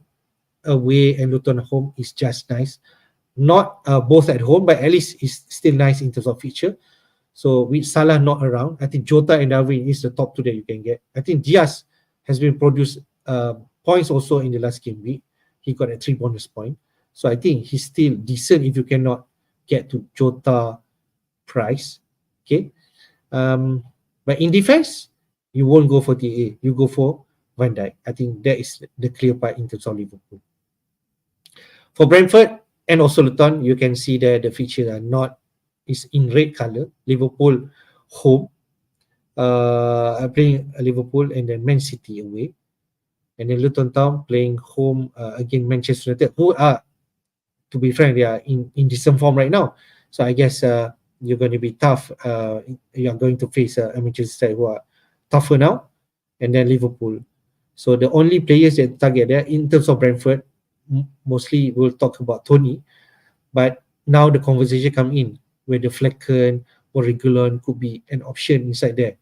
away and Luton home is just nice. Not both at home, but at least it's still nice in terms of feature. So with Salah not around, I think Jota and Darwin is the top 2 that you can get. I think Diaz has been produced points also in the last game week. He got a 3 bonus point. So I think he's still decent if you cannot get to Jota price. Okay. But in defense, you won't go for TA. You go for Van Dijk. I think that is the clear part in terms of Liverpool. For Brentford and also Luton, you can see that the features are not, is in red color. Liverpool home, playing Liverpool, and then Man City away. And then Luton Town playing home against Manchester United, who are, to be frank, they are in decent form right now. So I guess you're going to be tough. You are going to face a Manchester United who are tougher now, and then Liverpool. So the only players that target there in terms of Brentford, mostly we'll talk about Tony, but now the conversation come in where the Flecken or Regulon could be an option inside there.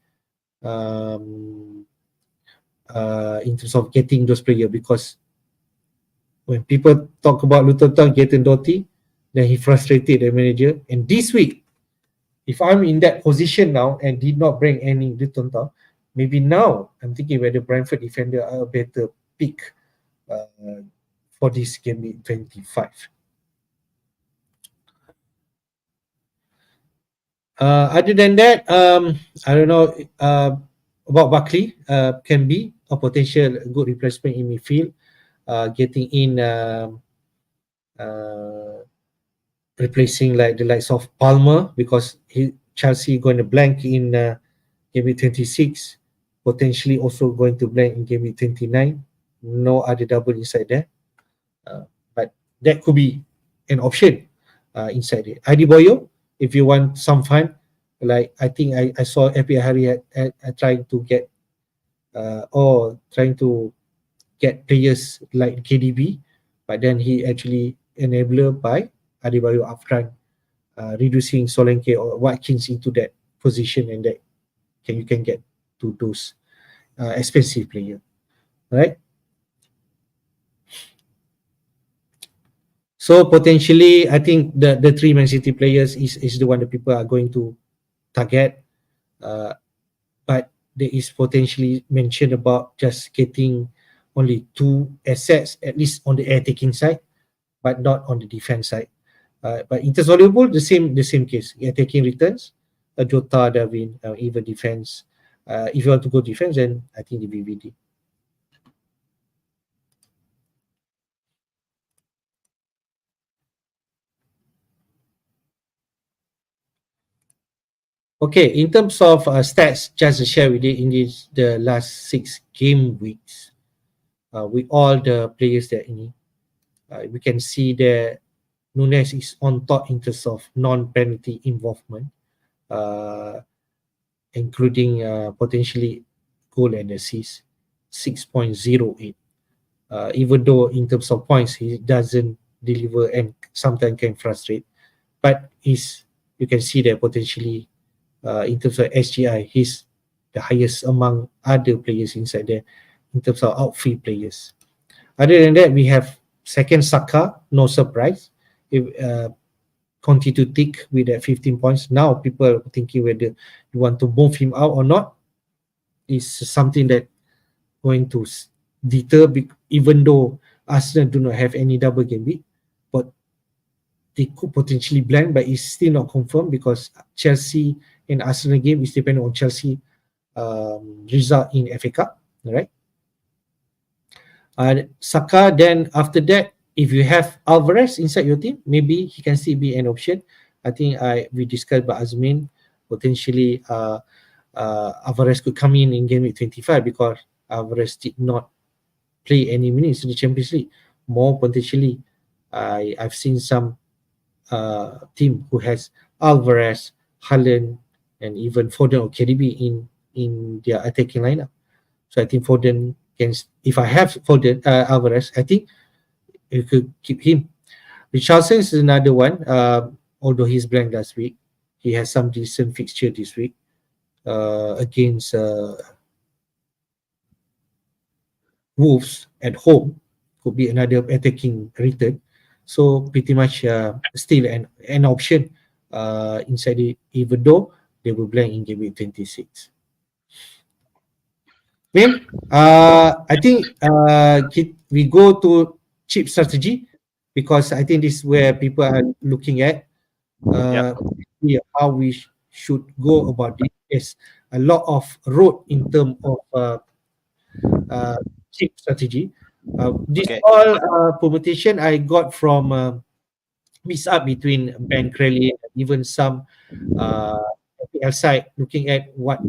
In terms of getting those players, because when people talk about Luton Town getting Doty, then he frustrated the manager. And this week, if I'm in that position now and did not bring any Luton Town, maybe now I'm thinking whether Brentford defender are a better pick for this game week 25. Other than that, I don't know about Buckley. Can be a potential good replacement in midfield. Getting in, replacing like the likes of Palmer, because Chelsea going to blank in game week 26, potentially also going to blank in game week 29. No other double inside there, but that could be an option inside it. Adebayo, if you want some fun, like I think I saw FPL Harry trying to get or trying to get players like KDB, but then he actually enabler by Adebayo upfront, reducing Solanke or Watkins into that position, and that you can get to those expensive player, right? So potentially, I think the three Man City players is the one that people are going to target. Uh, but there is potentially mentioned about just getting only two assets, at least on the air taking side, but not on the defense side. But intersoluble, the same case. Air taking returns, Jota, Darwin, even defense. If you want to go defense, then I think the VVD. Okay, in terms of stats, just to share with you in the last 6 game weeks, with all the players that in, we can see that Nunes is on top in terms of non-penalty involvement, uh, including potentially goal and assist, 6.08. Even though in terms of points he doesn't deliver and sometimes can frustrate, but he's, you can see that potentially in terms of SGI, he's the highest among other players inside there in terms of outfield players. Other than that, we have second Saka, no surprise. If continue to tick with that 15 points. Now people are thinking whether you want to move him out or not. Is something that going to deter, even though Arsenal do not have any double game week, but they could potentially blend, but it's still not confirmed because Chelsea and Arsenal game is dependent on Chelsea result in FA Cup, right? Saka, then after that, if you have Alvarez inside your team, maybe he can still be an option. I think we discussed about Azmin, potentially Alvarez could come in game week 25 because Alvarez did not play any minutes in the Champions League. More potentially, I've seen some team who has Alvarez, Haaland, and even Foden or KDB in their attacking lineup. So I think Foden can. If I have Foden, Alvarez, I think you could keep him. Richarlison is another one. Although he's blank last week, he has some decent fixture this week against Wolves at home. Could be another attacking return. So pretty much still an option inside it, even though they were blank in game week 26. Well, I think we go to cheap strategy because I think this is where people are looking at Yep. uh, how we should go about it. Yes, a lot of road in terms of uh, cheap strategy. This Okay. all permutation I got from mix up between Ben Crowley and even some uh, FPL side looking at what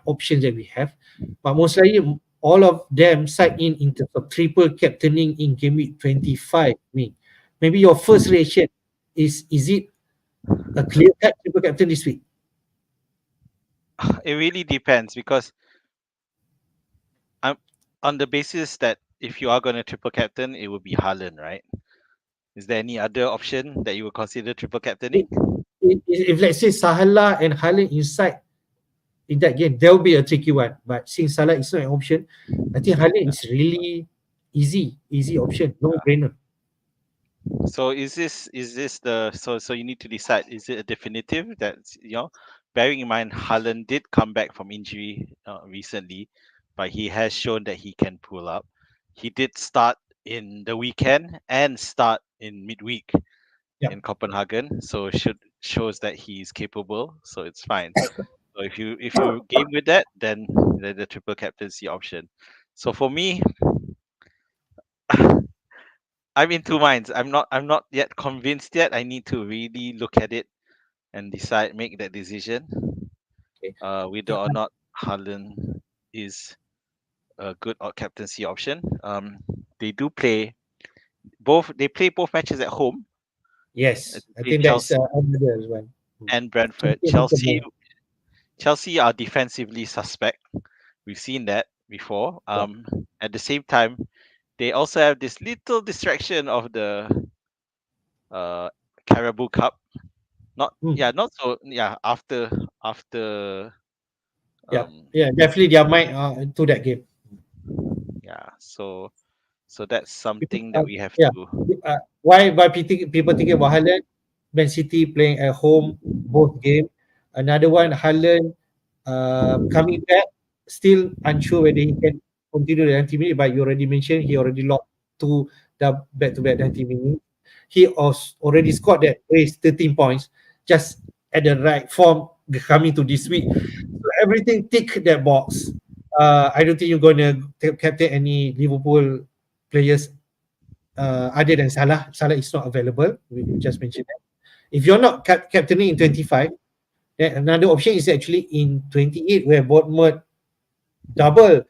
options that we have. But most likely, all of them side in terms of triple captaining in game week 25. I mean, maybe your first reaction is it a clear cut triple captain this week? It really depends because I'm on the basis that if you are going to triple captain, it would be Haaland, right? Is there any other option that you would consider triple If, captaining? if let's say Salah and Haaland inside in that game, there will be a tricky one. But since Salah is not an option, I think Haaland is really easy option, no brainer. So is this the so you need to decide, is it a definitive that, bearing in mind Haaland did come back from injury recently, but he has shown that he can pull up. He did start in the weekend and start in midweek Yeah. in Copenhagen, so shows that he's capable, so it's fine. So if you game with that, then the triple captaincy option. So for me, I'm in two minds. I'm not yet convinced yet. I need to really look at it and decide, make that decision, Okay. whether or not Haaland is a good or captaincy option. They do play both. They play both matches at home. They Yes, I play think that's Chelsea another one. and Brentford. Chelsea Chelsea are defensively suspect. We've seen that. before. Yeah. At the same time, they also have this little distraction of the uh Caribou Cup. Not Mm. yeah, not so yeah. After Yeah. um Yeah. Definitely their mind to that game. yeah. So that's Because, something that we have yeah, to. why people thinking about Haaland? Man City playing at home both game. Another one, Haaland coming back, still unsure whether he can continue the 90 minutes. But you already mentioned he already locked two back-to-back 90 minutes. He already scored that race 13 points just at the right form coming to this week. So everything tick that box. I don't think you're gonna captain any Liverpool players other than Salah. Salah is not available. We just mentioned that. If you're not captaining in 25, then another option is actually in 28, where Bournemouth double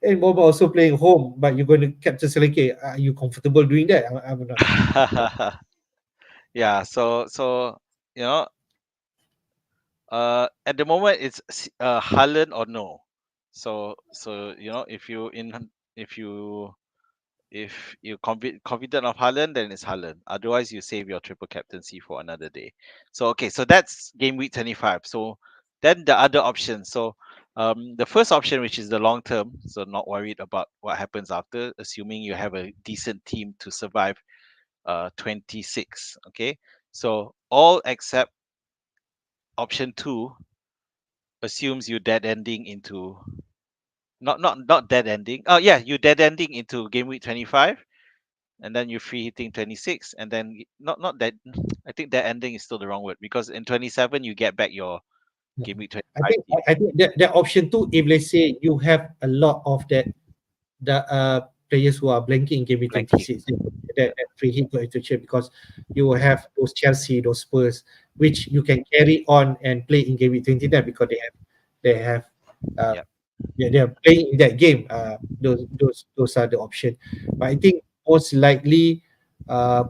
and Bournemouth also playing home, but you're going to captain Seleke. Are you comfortable doing that? I'm not sure. Yeah. So you know, at the moment it's Haaland or no. So if you if you're confident of Haaland, then it's Haaland. Otherwise, you save your triple captaincy for another day. So okay, so that's game week 25. So then the other option. So the first option, which is the long term, so not worried about what happens after, assuming you have a decent team to survive 26. Okay, so all except option two assumes you dead ending into not dead ending. Oh yeah, you dead ending into game week 25, and then you free hitting 26, and then not that. I think that ending is still the wrong word, because in 27 you get back your Yeah. game week I 25 think team. I think that option two, if let's say you have a lot of the players who are blanking in game week Blanking. 26, that free hit to actually, because you will have those Chelsea, those Spurs, which you can carry on and play in game week 29 because they have uh, Yep. they're playing in that game. Those are the option. But I think most likely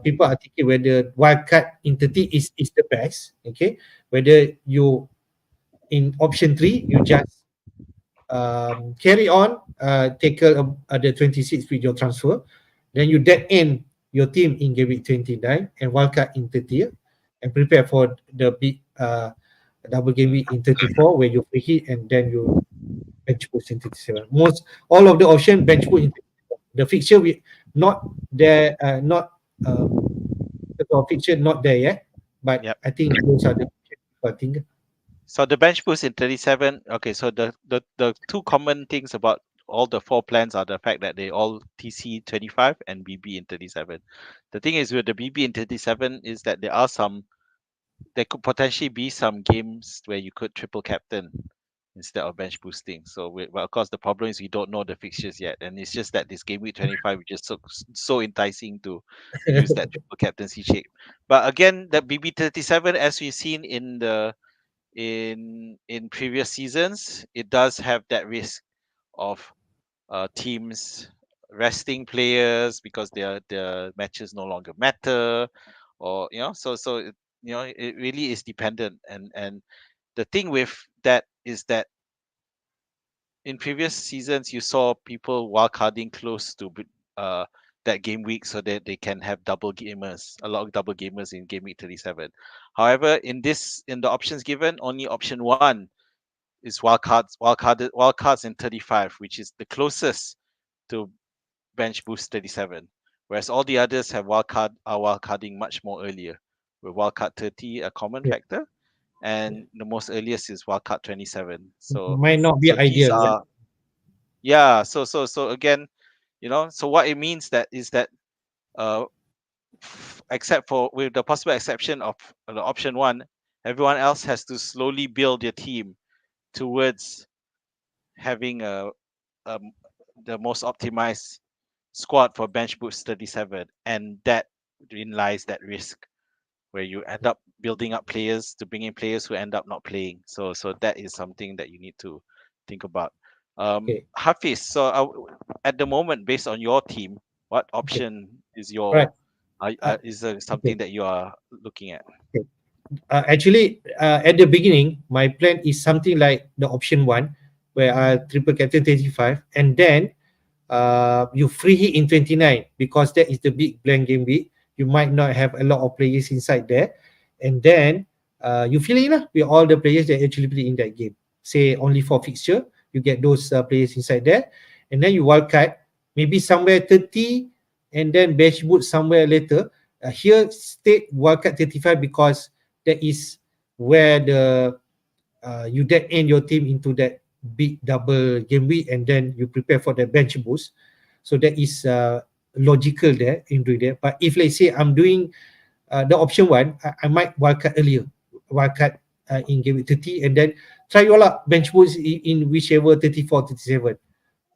people are thinking whether wildcard in 30 is the best. Okay, whether you in option three you just carry on, tackle the 26 with your transfer, then you dead end your team in game week 29 and wildcard in 30th, and prepare for the big double game week in 34 where you free hit and then you bench boost in 37. Most all of the option bench boost in 37. The fixture we not there, not the fixture not there yet, but Yep. I think those are the options I think. So the bench boost in 37. Okay, so the two common things about all the four plans are the fact that they all TC 25 and BB in 37. The thing is with the BB in 37 is that there could potentially be some games where you could triple captain instead of bench boosting. But of course, the problem is we don't know the fixtures yet, and it's just that this game week 25 is just so enticing to use that triple captaincy shape. But again, the BB 37, as we've seen in previous seasons, it does have that risk of teams resting players because their matches no longer matter, or it really is dependent. And the thing with that is that in previous seasons you saw people wildcarding close to uh that game week so that they can have double gamers, a lot of double gamers in game week 37. However, in the options given, only option one is wildcards in 35, which is the closest to bench boost 37, whereas all the others are wildcarding much more earlier, with wildcard 30 a common Yeah, factor, yeah. and the most earliest is wildcard 27. So Might not be so these ideal. Yeah. are yeah. So again, so what it means that is that uh except for with the possible exception of the option one, everyone else has to slowly build their team towards having um the most optimized squad for bench boost 37, and that in lies that risk where you end up building up players to bring in players who end up not playing. So that is something that you need to think about. Okay. Hafiz, so at the moment, based on your team, what Okay. option is Right. is there Okay. something that you are looking at? Okay. Actually, at the beginning, my plan is something like the option one. where I triple captain 25, and then you free hit in 29 because that is the big blank game week. You might not have a lot of players inside there, and then you fill in lah with all the players that actually play in that game. Say only for fixture, you get those players inside there, and then you wildcard maybe somewhere 30, and then bench boot somewhere later. Here state wildcard 35 because that is where the you then end your team into that big double game week, and then you prepare for the bench boost. So that is logical there in doing that. But if let's say I'm doing the option one, I might wildcard earlier, wildcard in game week 30, and then try your luck bench boost in whichever 34, 37.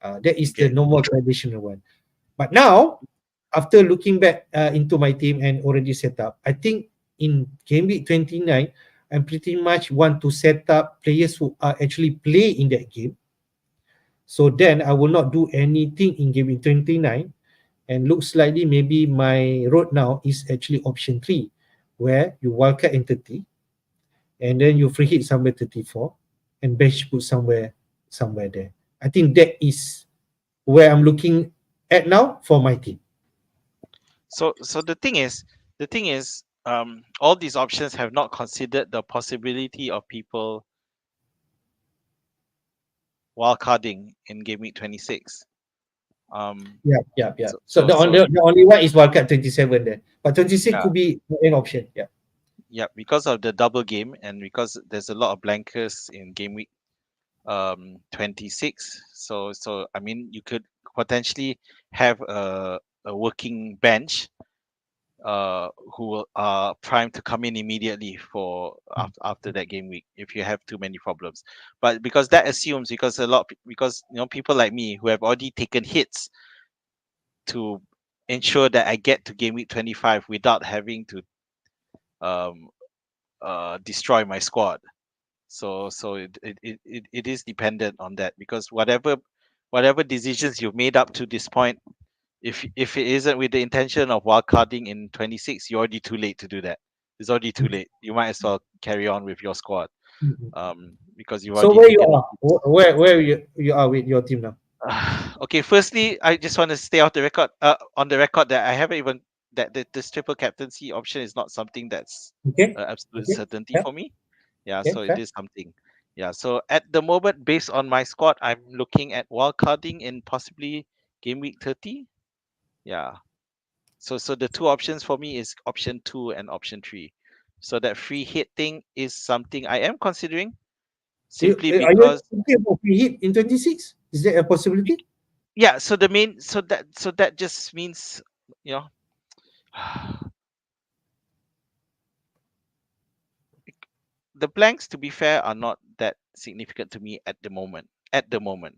That is the Okay. normal traditional one. But now, after looking back into my team and already set up, I think in game week 29, I pretty much want to set up players who are actually play in that game. So then I will not do anything in game week 29. And looks likely maybe my road now is actually option 3, where you wildcard in 30, and then you free hit somewhere 34, and bench put somewhere there. I think that is where I'm looking at now for my team. So the thing is, all these options have not considered the possibility of people wildcarding in game week 26. Um, Yeah, yeah, yeah. so So so so the only one is wildcard 27 there, but 26 yeah, could be an option. Yeah. yeah, because of the double game and because there's a lot of blankers in game week 26. So I mean, you could potentially have a working bench who are primed to come in immediately for after that game week if you have too many problems. But because that assumes, because a lot because people like me who have already taken hits to ensure that I get to game week 25 without having to um destroy my squad. So it is dependent on that, because whatever decisions you've made up to this point, if it isn't with the intention of wildcarding in 26, you're already too late to do that. It's already too late. You might as well carry on with your squad, Mhm. because you've So already where you taken. are? Where you are with your team now? Okay, firstly, I just want to stay off the record, on the record, that I haven't even that this triple captaincy option is not something that's Okay, absolute okay, certainty yeah, for me. Yeah, okay, so it fair. is something. Yeah, so at the moment, based on my squad, I'm looking at wildcarding in possibly game week 30. Yeah. So the two options for me is option 2 and option 3. So that free hit thing is something I am considering, simply Are you because thinking about free hit in 26? Is that a possibility? yeah, so the main so that just means, you know the blanks, to be fair, are not that significant to me at the moment. At the moment,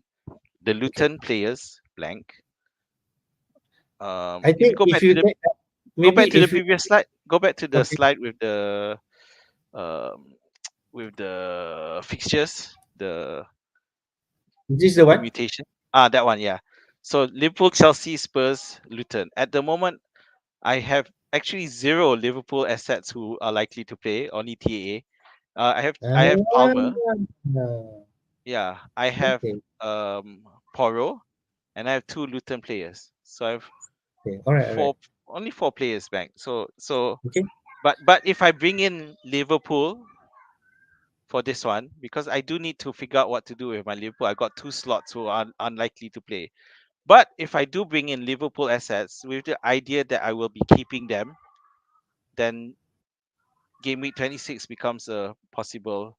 the Okay. Luton players blank. I If you think if you get maybe go back to the if you previous slide, go back to the okay, slide um with the fixtures, the this is the one. permutation. That one, yeah. So Liverpool, Chelsea, Spurs, Luton. At the moment, I have actually zero Liverpool assets who are likely to play, only TAA. I have Palmer. Yeah, I have Okay, Poro, and I have two Luton players. So I have okay, all right, all right. four, only four players back. So Okay, but if I bring in Liverpool for this one, because I do need to figure out what to do with my Liverpool. I got two slots who are unlikely to play. But if I do bring in Liverpool assets with the idea that I will be keeping them, then game week 26 becomes a possible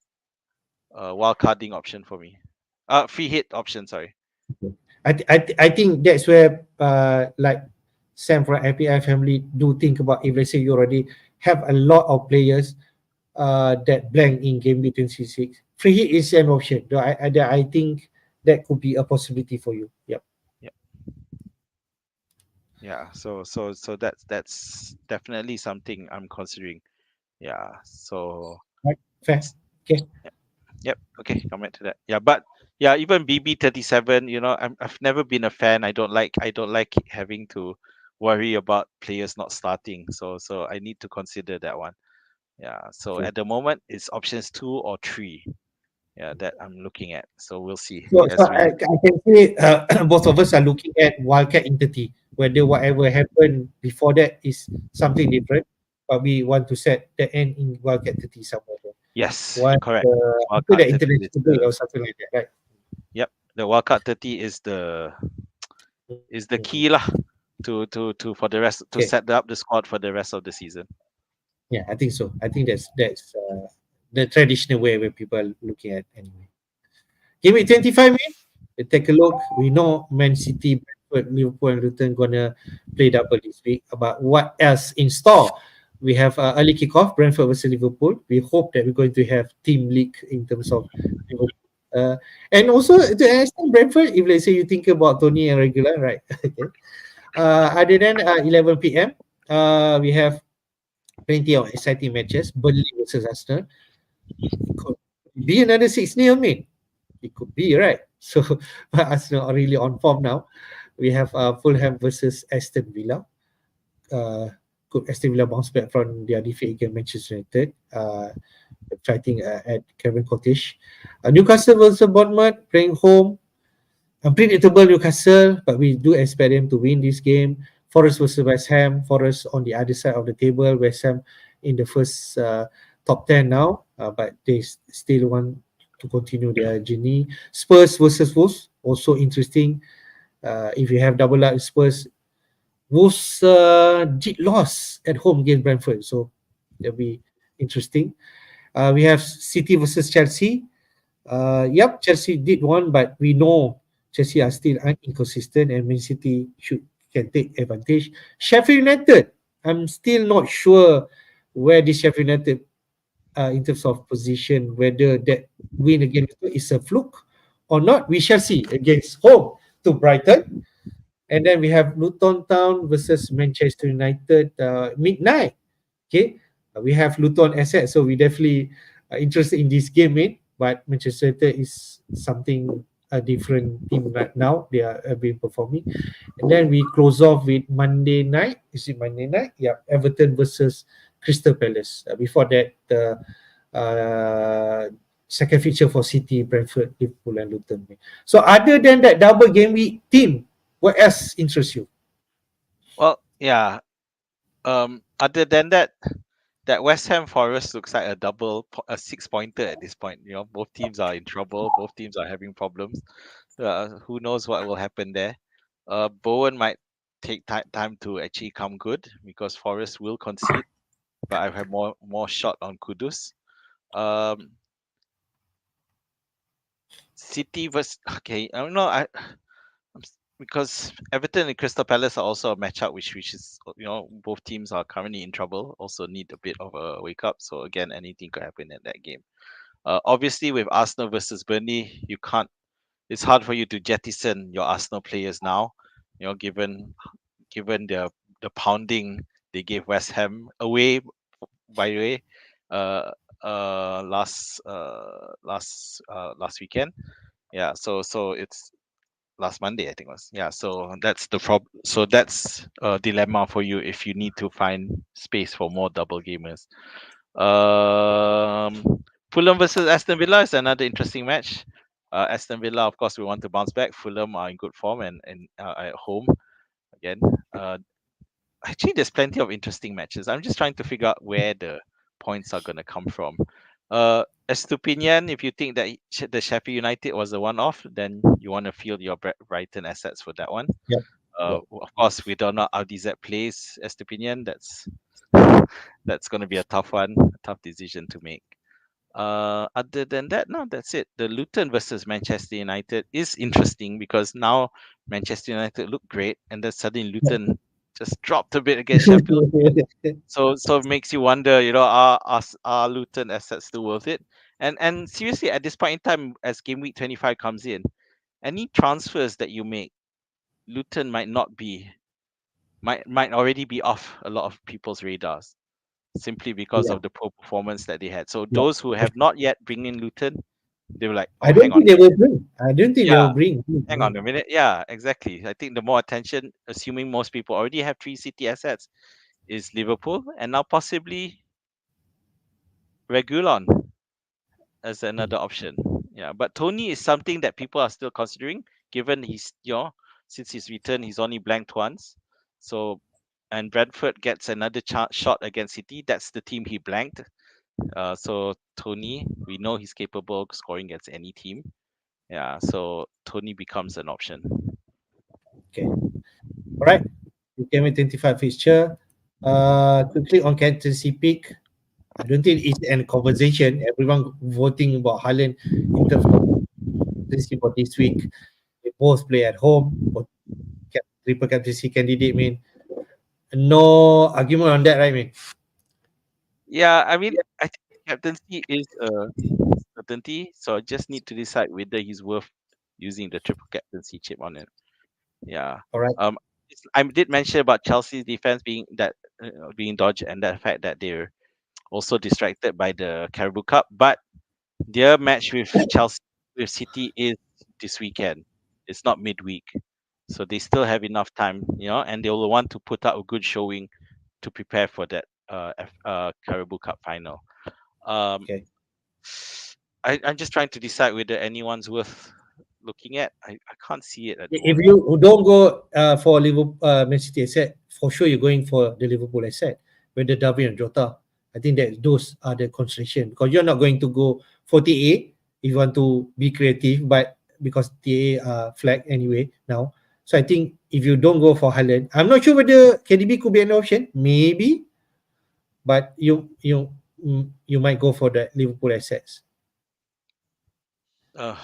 wild carding option for me. Free hit option, sorry. okay. I think that's where like Sam from FPI family do think about, if let's say you already have a lot of players that blank in game week 26. Free hit is an option. Though I think that could be a possibility for you. Yep. Yeah, yeah. So that's definitely something I'm considering. Yeah. So Right. Fair. Okay. yep. Okay. Comment to that. Yeah, but yeah, even BB37. I've never been a fan. I don't like having to worry about players not starting. So I need to consider that one. Yeah. So Okay. at the moment, it's options 2 or 3. yeah, that I'm looking at. So we'll see So as we. I can say both of us are looking at wildcat in 30. Whether whatever happened before that is something different, but we want to set the end in wildcat 30 somewhere there. Yes, Once correct. after Wildcard the 30 is international break the or something like that, right? yep. The wildcard 30 is the Mhm. key lah to for the rest to Okay. set up the squad for the rest of the season. Yeah, I think so. I think that's the traditional way where people are looking at anyway. Give me 25 minutes. We take a look. We know Man City, Brentford, Liverpool, and Luton gonna play double this week. But what else in store? We have early kickoff, Brentford versus Liverpool. We hope that we're going to have team league in terms of Liverpool. Uh, and also to understand Brentford, if let's say you think about Tony and regular, right? Okay. Other than 11 p.m., we have plenty of exciting matches. Burnley versus Arsenal. It could be another 6-0, mate. It could be, right? So Arsenal are really on form now. We have Fulham versus Aston Villa. Uh, could Aston Villa bounce back from their defeat against Manchester United? Fighting at Kevin Cottage. Newcastle versus Bournemouth, playing home. Unpredictable Newcastle, but we do expect them to win this game. Forest versus West Ham. Forest on the other side of the table. West Ham in the first top 10 now, but they still want to continue their journey. Spurs versus Wolves, also interesting. If you have double up Spurs, Wolves did loss at home against Brentford, so that'll be interesting. We have City versus Chelsea. Yep, Chelsea did one, but we know Chelsea are still inconsistent, and Man City should can take advantage. Sheffield United, I'm still not sure where this Sheffield United, in terms of position, whether that win against is a fluke or not. We shall see against home to Brighton, and then we have Luton Town versus Manchester United midnight. Okay, we have Luton asset, so we definitely interested in this game, mate. But Manchester United is something a different team right now. They are been performing, and then we close off with Monday night. Is it Monday night? Yeah, Everton versus Crystal Palace. Before that, the second feature for City, Brentford, Liverpool, and Luton. So, other than that double game week team, what else interests you? Well, yeah. Other than that, that West Ham Forest looks like a 6 pointer at this point. You know, both teams are in trouble. Both teams are having problems. Who knows what will happen there? Bowen might take time to actually come good because Forest will concede, but I have more shot on Kudus. Um, City versus okay. I don't know. Because Everton and Crystal Palace are also a matchup which is both teams are currently in trouble. Also need a bit of a wake up. So again, anything could happen in that game. Obviously, with Arsenal versus Burnley, you can't. It's hard for you to jettison your Arsenal players now. Given the pounding they gave West Ham away. By the way, uh, last weekend. Yeah, so it's last Monday, I think it was. Yeah, so that's the so that's a dilemma for you if you need to find space for more double gamers. Fulham versus Aston Villa is another interesting match. Aston Villa, of course, we want to bounce back. Fulham are in good form and at home again. Uh, Actually, there's plenty of interesting matches. I'm just trying to figure out where the points are going to come from. Estupinian, if you think that the Sheffield United was a one-off, then you want to field your Brighton assets for that one. Yeah, yeah. Of course, we don't know how DZ plays Estupinian. That's going to be a tough one, a tough decision to make. Other than that, no, that's it. The Luton versus Manchester United is interesting because now Manchester United look great, and then suddenly Luton just dropped a bit against Sheffield. So it makes you wonder, are Luton assets still worth it? And seriously, at this point in time, as game week 25 comes in, any transfers that you make, Luton might already be off a lot of people's radars simply because Yeah, of the poor performance that they had. So yeah. those who have not yet bring in Luton, they were like, I oh, don't hang on think a they minute. will bring. I don't think they Yeah, will bring. hang on a minute. Yeah, exactly. I think the more attention, assuming most people already have three City assets, is Liverpool and now possibly Regulon as another option. Yeah, but Tony is something that people are still considering, given he's since his return he's only blanked once, so and Brentford gets another shot against City. That's the team he blanked. So Tony, we know he's capable of scoring against any team. Yeah, so Tony becomes an option. Okay. All right. You came with 25 fixture. Quickly on captaincy pick. I don't think it's an conversation. Everyone voting about Haaland in terms of captaincy for this week. They both play at home. For triple captaincy candidate, mean no argument on that, right, man? Yeah, I mean, I think captaincy is a certainty, so I just need to decide whether he's worth using the triple captaincy chip on it. Yeah. All right. I did mention about Chelsea's defense being dodged and the fact that they're also distracted by the Carabao Cup, but their match with Chelsea with City is this weekend. It's not midweek, so they still have enough time, and they will want to put out a good showing to prepare for that Carabao Cup final. Um, Okay. I'm just trying to decide whether anyone's worth looking at. I can't see it at the If moment. you don't go for Liverpool, Man City asset, for sure you're going for the Liverpool asset, whether Darwin and Jota. I think that those are the consideration because you're not going to go for TA if you want to be creative, but because TA flag anyway now. So I think if you don't go for Haaland, I'm not sure whether KDB could be an option, maybe, but you might go for the Liverpool assets. Uh,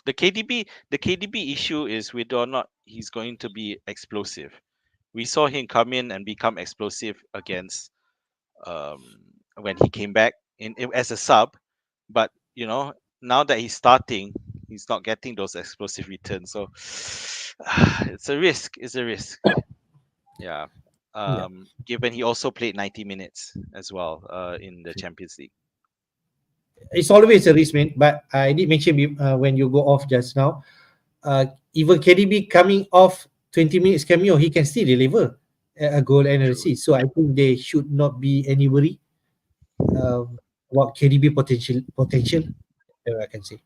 the KDB issue is whether or not he's going to be explosive. We saw him come in and become explosive against um, when he came back as a sub, but now that he's starting, he's not getting those explosive returns. So it's a risk. It's a risk. Yeah. Yeah. Given he also played 90 minutes as well in the Champions League. It's always a risk, man. But I did mention when you go off just now, even KDB coming off 20 minutes cameo, he can still deliver a goal and a True. assist. So I think there should not be any worry about KDB potential. I can say.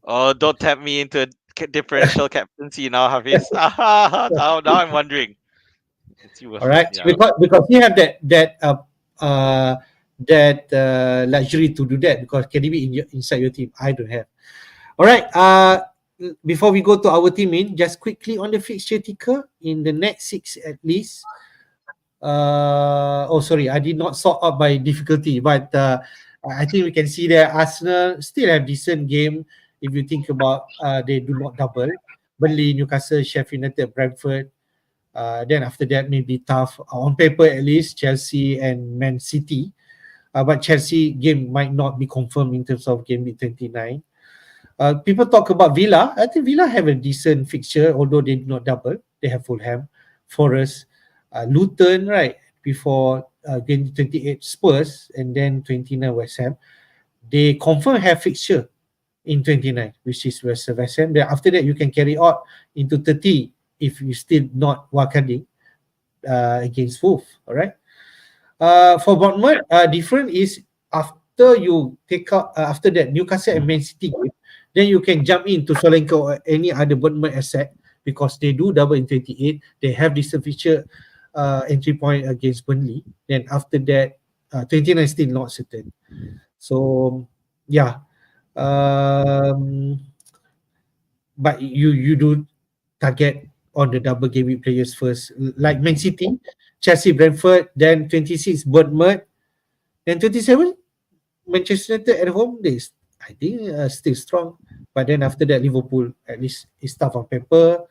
Oh, don't tap me into a differential captaincy now, Hafiz. Now I'm wondering. Is he All worth it? right, Yeah. because you have uh, luxury to do that because KDB inside your team. I don't have. All right. Before we go to our team in, just quickly on the fixture ticker in the next six at least. Oh, sorry, I did not sort out by difficulty, but I think we can see that Arsenal still have decent game if you think about they do not double. Burnley, Newcastle, Sheffield United, Brentford. Then after that, maybe tough on paper at least. Chelsea and Man City, but Chelsea game might not be confirmed in terms of game week 29. People talk about Villa. I think Villa have a decent fixture, although they did not double. They have Fulham, Forest, Luton, right? Before game 28 Spurs and then 29 West Ham. They confirm have fixture in 29, which is West Ham. Then after that, you can carry out into 30 if you still not wildcarding against Wolf. All right. For Bournemouth, different is after you take out after that Newcastle and Man City game, then you can jump into Solanke or any other Bournemouth asset because they do double in 28. They have this feature entry point against Burnley. Then after that, 29 is still not certain. So yeah, um, but you do target on the double game week players first, like Man City, Chelsea, Brentford, then 26 Bournemouth, then 27 Manchester United at home. I think still strong, but then after that Liverpool at least is tough on paper,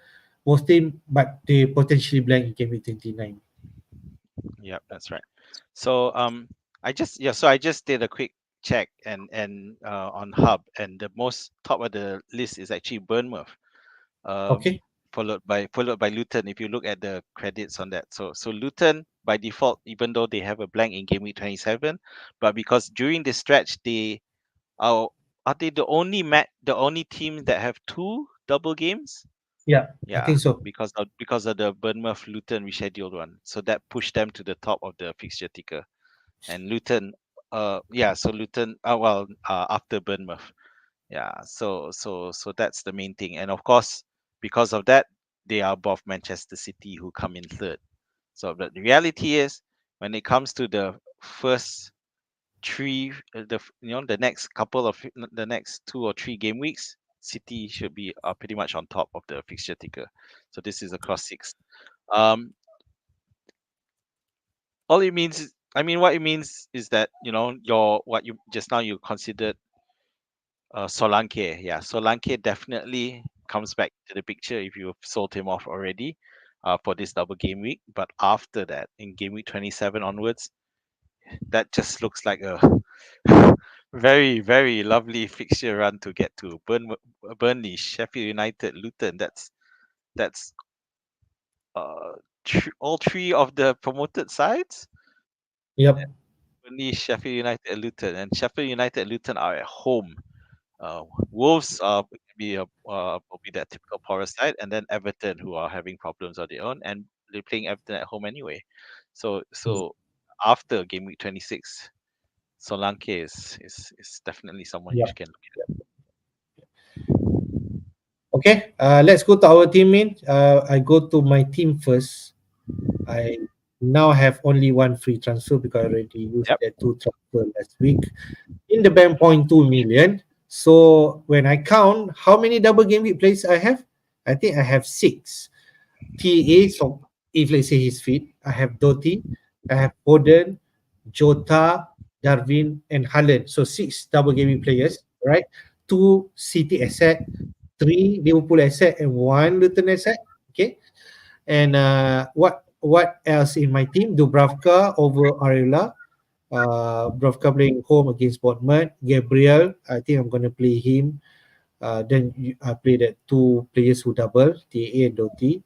most team, but they potentially blank in game week 29. Yep, that's right. So I just did a quick check and on Hub, and the most top of the list is actually Bournemouth, um, Okay. followed by Luton. If you look at the credits on that, so Luton by default, even though they have a blank in game week 27, but because during this stretch they are they the only team that have two double games? Yeah, I Yeah, think so. because of the Bournemouth Luton rescheduled one, so that pushed them to the top of the fixture ticker. And Luton, yeah, so Luton, well, after Bournemouth. Yeah, so that's the main thing, and of course, because of that, they are above Manchester City, who come in third. So, but the reality is, when it comes to the first three, the next couple of the next 2 or 3 game weeks, City should be pretty much on top of the fixture ticker. So this is across six. Um, all it means is, I mean, what it means is that your what you just now you considered Solanke. Yeah, Solanke definitely comes back to the picture if you've sold him off already for this double game week. But after that, in game week 27 onwards, that just looks like a very, very lovely fixture run to get to. Burnley, Sheffield United, Luton. That's uh, all three of the promoted sides. Yep. Burnley, Sheffield United, and Luton. And Sheffield United and Luton are at home. Wolves will be that typical porous side, and then Everton, who are having problems of their own, and they're playing Everton at home anyway. So after game week 26, Solanke is definitely someone you Yep. can look Okay. Let's go to our team. I go to my team first. I now have only one free transfer because I already used at. Yep. the two transfer last week. In the bank, 0.2 million. So when I count how many double game week players I have, I think I have six. TA, so if let's say he's fit, I have Doty, I have Foden, Jota, Darwin, and Haaland. So six double game week players, right? Two City asset, three Liverpool asset, and one Luton asset. Okay. And what else in my team? Dubravka over Ariola. Dubravka playing home against Bournemouth. Gabriel, I think I'm gonna play him. I play that two players who double, TA and Doty.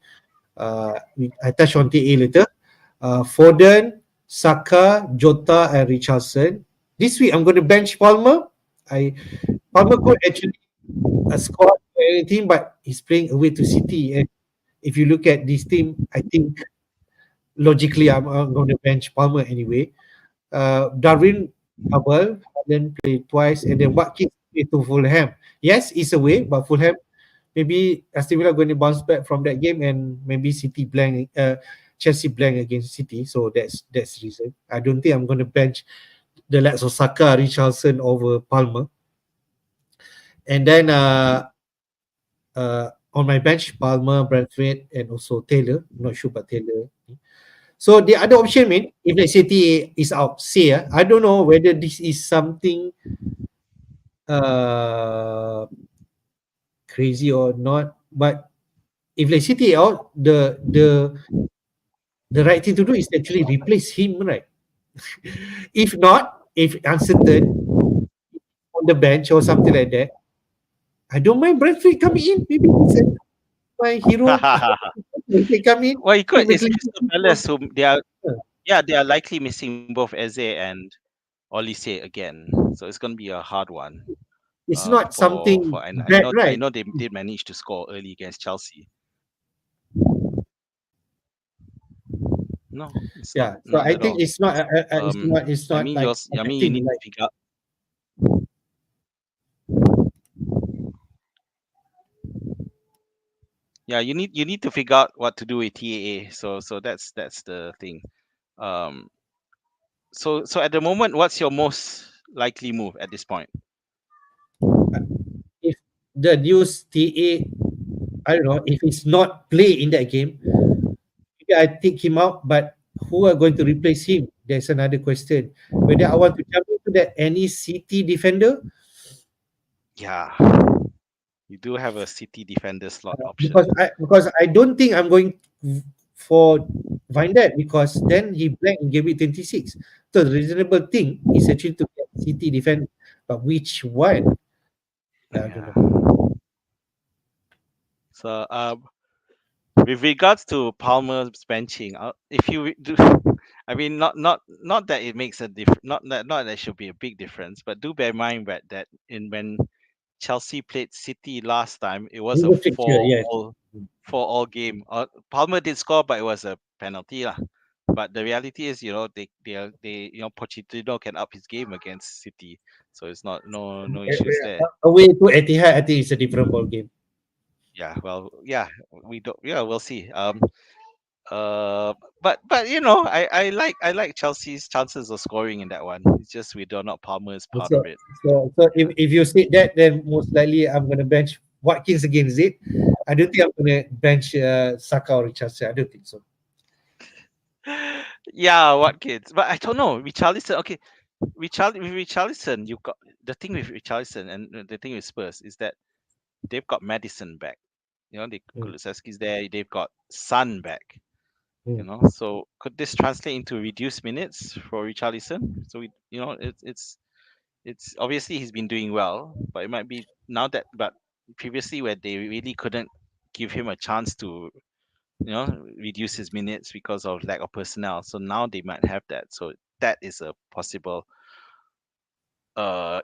I touch on TA later. Foden, Saka, Jota, and Richardson. This week I'm going to bench Palmer. Palmer could actually score anything, but he's playing away to City. And if you look at this team, I think logically I'm going to bench Palmer anyway. Darwin double, then play twice, and then Watkins play to Fulham. Yes, it's away, but Fulham maybe Aston Villa going to bounce back from that game, and maybe Chelsea blank against City. So that's the reason. I don't think I'm going to bench the likes of Saka, Richarlison over Palmer. And then on my bench, Palmer, Brentford, and also Taylor. I'm not sure about Taylor. So the other option, if let's say TA is out, say I don't know whether this is something uh, crazy or not, but if let's say TA out, the right thing to do is actually replace him, right? If not, if uncertain on the bench or something like that, I don't mind Bradford coming in. Maybe he's my hero. He can come in, Well, you could. keep the It's clean Crystal sheet. Palace, whom they are. Yeah, they are likely missing both Eze and Olise again. So it's gonna be a hard one. It's not something And bad, I right? know they did manage to score early against Chelsea. No, it's not Yeah. So not I at think all. it's I not mean, like I mean, you affecting need to like figure out. Yeah, you need to figure out what to do with TAA. So that's the thing. Um, so at the moment, what's your most likely move at this point? if the news TA, I don't know, if it's not play in that game, maybe I take him out, but who are going to replace him? There's another question. Whether I want to jump into that any City defender, Yeah, you do have a City defender slot because option. I don't think I'm going for Van Dijk, because then he blank and gave it 26. So the reasonable thing is actually to get City defender, but which one? I don't Yeah. know. So with regards to Palmer's benching, if you do, I mean, not that it makes a not that it should be a big difference, but do bear in mind that in when Chelsea played City last time, it was a Single fixture, yes. 4-all game. Palmer did score, but it was a penalty lah. But the reality is, they Pochettino can up his game against City. so it's not no issues there. Away to Etihad, I think it's a different ball game. Yeah, well, yeah, we don't. Yeah, we'll see. Uh, but I like Chelsea's chances of scoring in that one. It's just we don't know Palmer is part of So, it. so if you say that, then most likely I'm gonna bench Watkins against it. I don't think I'm gonna bench Saka or Richardson. I don't think so. Yeah, what kids? But I don't know. Richarlison, okay. Richarlison, you've got the thing with Richarlison and the thing with Spurs is that they've got Madison back. Mm, Kulusevski's there. They've got Sun back. mm. So could this translate into reduced minutes for Richarlison? So it's obviously he's been doing well, but it might be now that but previously where they really couldn't give him a chance to reduce his minutes because of lack of personnel. So now they might have that. So that is a possible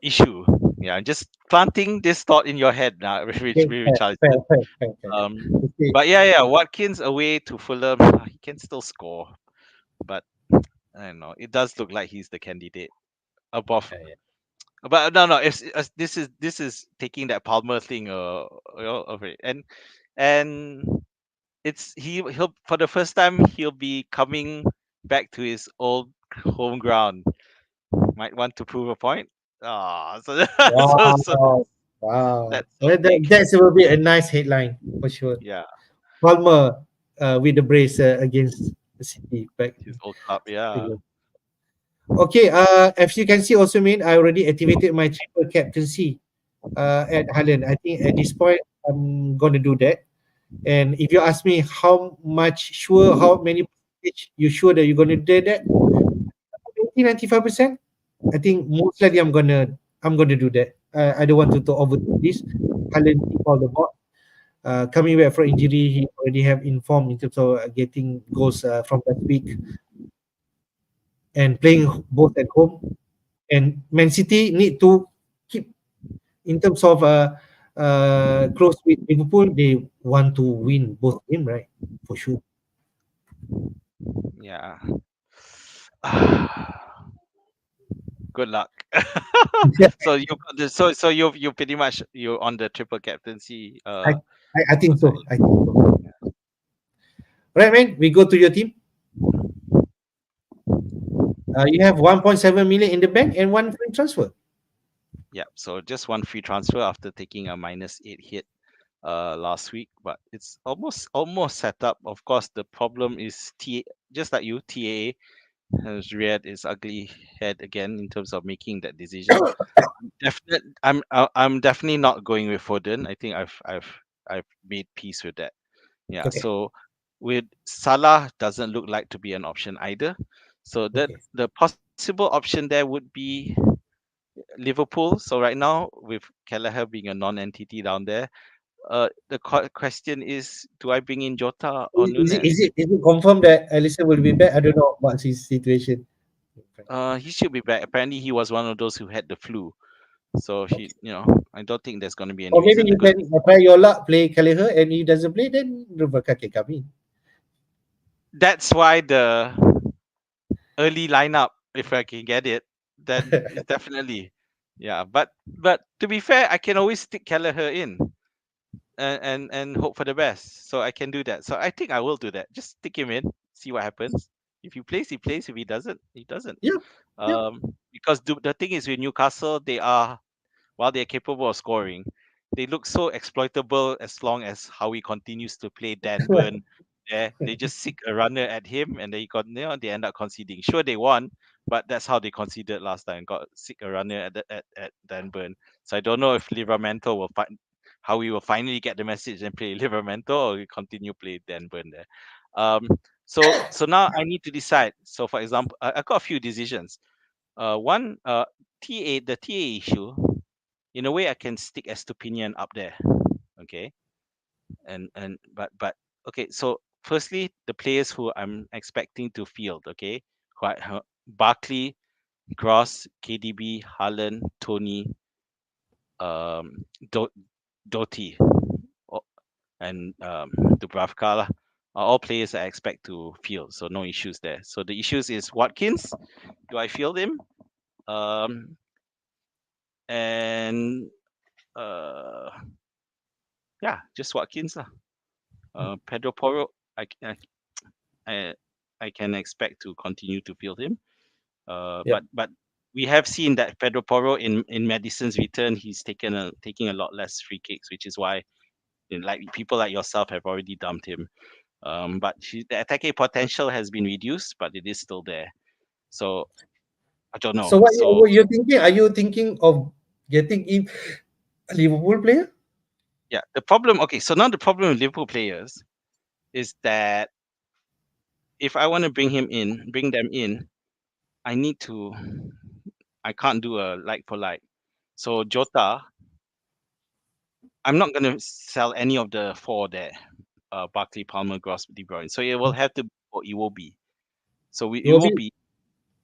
issue. Yeah, I'm just planting this thought in your head now, Okay, fair, fair, Richarlison. fair, fair, fair. Um, Okay, but yeah, Watkins away to Fulham, he can still score, but I don't know. It does look like he's the candidate above. yeah. But no, it's this is taking that Palmer thing of it, and it's he'll for the first time he'll be coming back to his old home ground. Might want to prove a point. Ah, so so Wow, wow. that's so big. That will be a nice headline for sure. Yeah, Palmer with the brace against the City back. his old club. Yeah. Okay, as you can see also, mean I already activated my triple captaincy at Haaland. I think at this point I'm gonna do that. And if you ask me how many percentage you sure that you're gonna do that, 95%. I think most likely I'm gonna do that. I don't want to overdo this. Haaland tick all the box. Coming back from injury, he already have informed in terms of getting goals from that week and playing both at home. And Man City need to keep in terms of close with Liverpool. They want to win both game, right? For sure. Yeah. Good luck. So you got the so you pretty much you're on the triple captaincy. I, I think Okay. so. I think so. Right, man. We go to your team. You have 1.7 million in the bank and one free transfer. Yeah. So just one free transfer after taking a -8 hit last week, but it's almost set up. Of course, the problem is just like you, TAA has reared its ugly head again in terms of making that decision. I'm definitely not going with Foden. I think I've made peace with that. Yeah. Okay. So with Salah doesn't look like to be an option either. So that Okay. the possible option there would be Liverpool. So right now with Kelleher being a non-entity down there, the question is, do I bring in Jota or Nunes? Is it confirmed that Alisson will be back? I don't know what's his situation. He should be back. Apparently, he was one of those who had the flu. So Okay. I don't think there's going to be any Or maybe reason. The you good can try your luck, play Kelleher, and he doesn't play, then Rebecca can come in. That's why the early lineup, if I can get it, then it's definitely yeah. But to be fair, I can always stick Kelleher in and hope for the best. So I can do that. So I think I will do that. Just stick him in, see what happens. If he plays, he plays. If he doesn't, he doesn't. Yeah. Yeah. Because the thing is with Newcastle, they are while they're capable of scoring, they look so exploitable as long as Howie continues to play Dan Burn there. They just seek a runner at him and they end up conceding. Sure they won, but that's how they conceded last time. Got seek a runner at Dan Burn. So I don't know if Livramento will find how we will finally get the message and play Livramento or we continue play Dan Burn there. Um so now I need to decide. So for example, I got a few decisions. One the TA issue in a way I can stick Estupinian up there. Okay. And but okay, so firstly the players who I'm expecting to field, okay? Barkley, Gross, KDB, Haaland, Tony, um Do- Doty, o- and Dubravka lah, are all players I expect to field, so no issues there. So the issues is Watkins. Do I field him? Um and uh, yeah, just Watkins lah. Pedro Porro, I, c- I I can expect to continue to field him. Yep. But we have seen that Pedro Porro in Madison's return, he's taking a lot less free kicks, which is why like people like yourself have already dumped him. But the attacking potential has been reduced, but it is still there. So I don't know. So So what you're thinking? Are you thinking of getting in a Liverpool player? yeah, the problem. Okay, so now the problem with Liverpool players is that if I want to bring them in, I need to. I can't do a like for like. So Jota, I'm not going to sell any of the four there. Barkley, Palmer, Gross, De Bruyne. So it will have to be for Iwobi. So It will be Iwobi,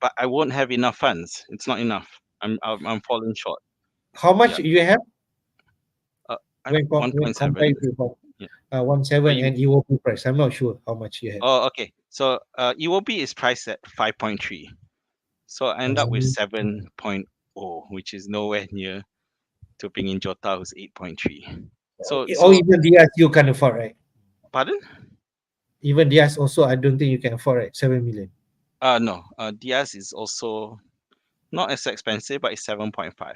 but I won't have enough funds. It's not enough. I'm falling short. how much Yeah. you have I have when 1.7. compared to Yeah. 1.7 You, and EOP price? I'm not sure how much you have. oh, okay. So Iwobi is priced at 5.3. So I end up with Um, 7.0, which is nowhere near to bring in Jota, who's 8.3. So or so even Diaz, you can afford, right? pardon? Even Diaz also, I don't think you can afford, right? 7 million. No. Diaz is also not as expensive, but it's 7.5.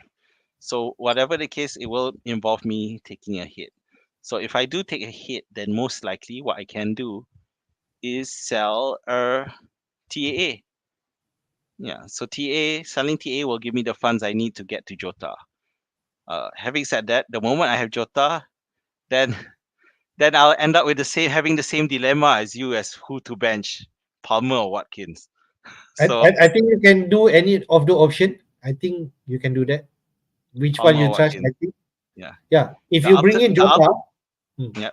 So whatever the case, it will involve me taking a hit. So if I do take a hit, then most likely what I can do is sell a TAA. Yeah, so selling TA will give me the funds I need to get to Jota. Having said that, the moment I have Jota, then then I'll end up with having the same dilemma as you as who to bench, Palmer or Watkins. So I think you can do any of the option. I think you can do that. Which one Palmer you or trust? I Watkins. think. Yeah. Yeah. If The you bring alter in the alt Jota, hmm, yeah.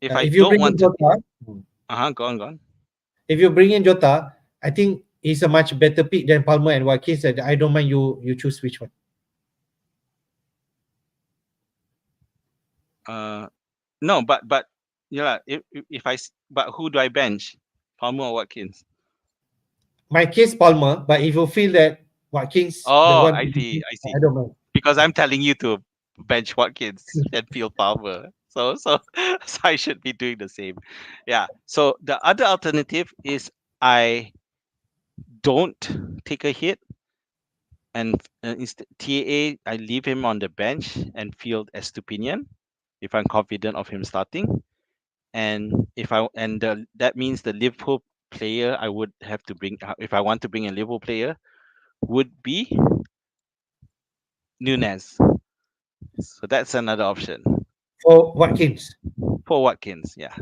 If I if you don't bring in want to Jota, hmm, go on. if you bring in Jota, I think he's a much better pick than Palmer and Watkins. And I don't mind you choose which one. Uh no, but yeah, if but who do I bench? Palmer or Watkins? My case Palmer, but if you feel that Watkins the Oh, one I to be see, picked, I I see. don't mind. Because I'm telling you to bench Watkins and Phil Palmer. So so I should be doing the same. Yeah. So the other alternative is I don't take a hit and TAA I leave him on the bench and field Estupinian if I'm confident of him starting. And if I and that means the Liverpool player I would have to bring if I want to bring a Liverpool player would be Nunez. So that's another option For Watkins, for Watkins. Yeah,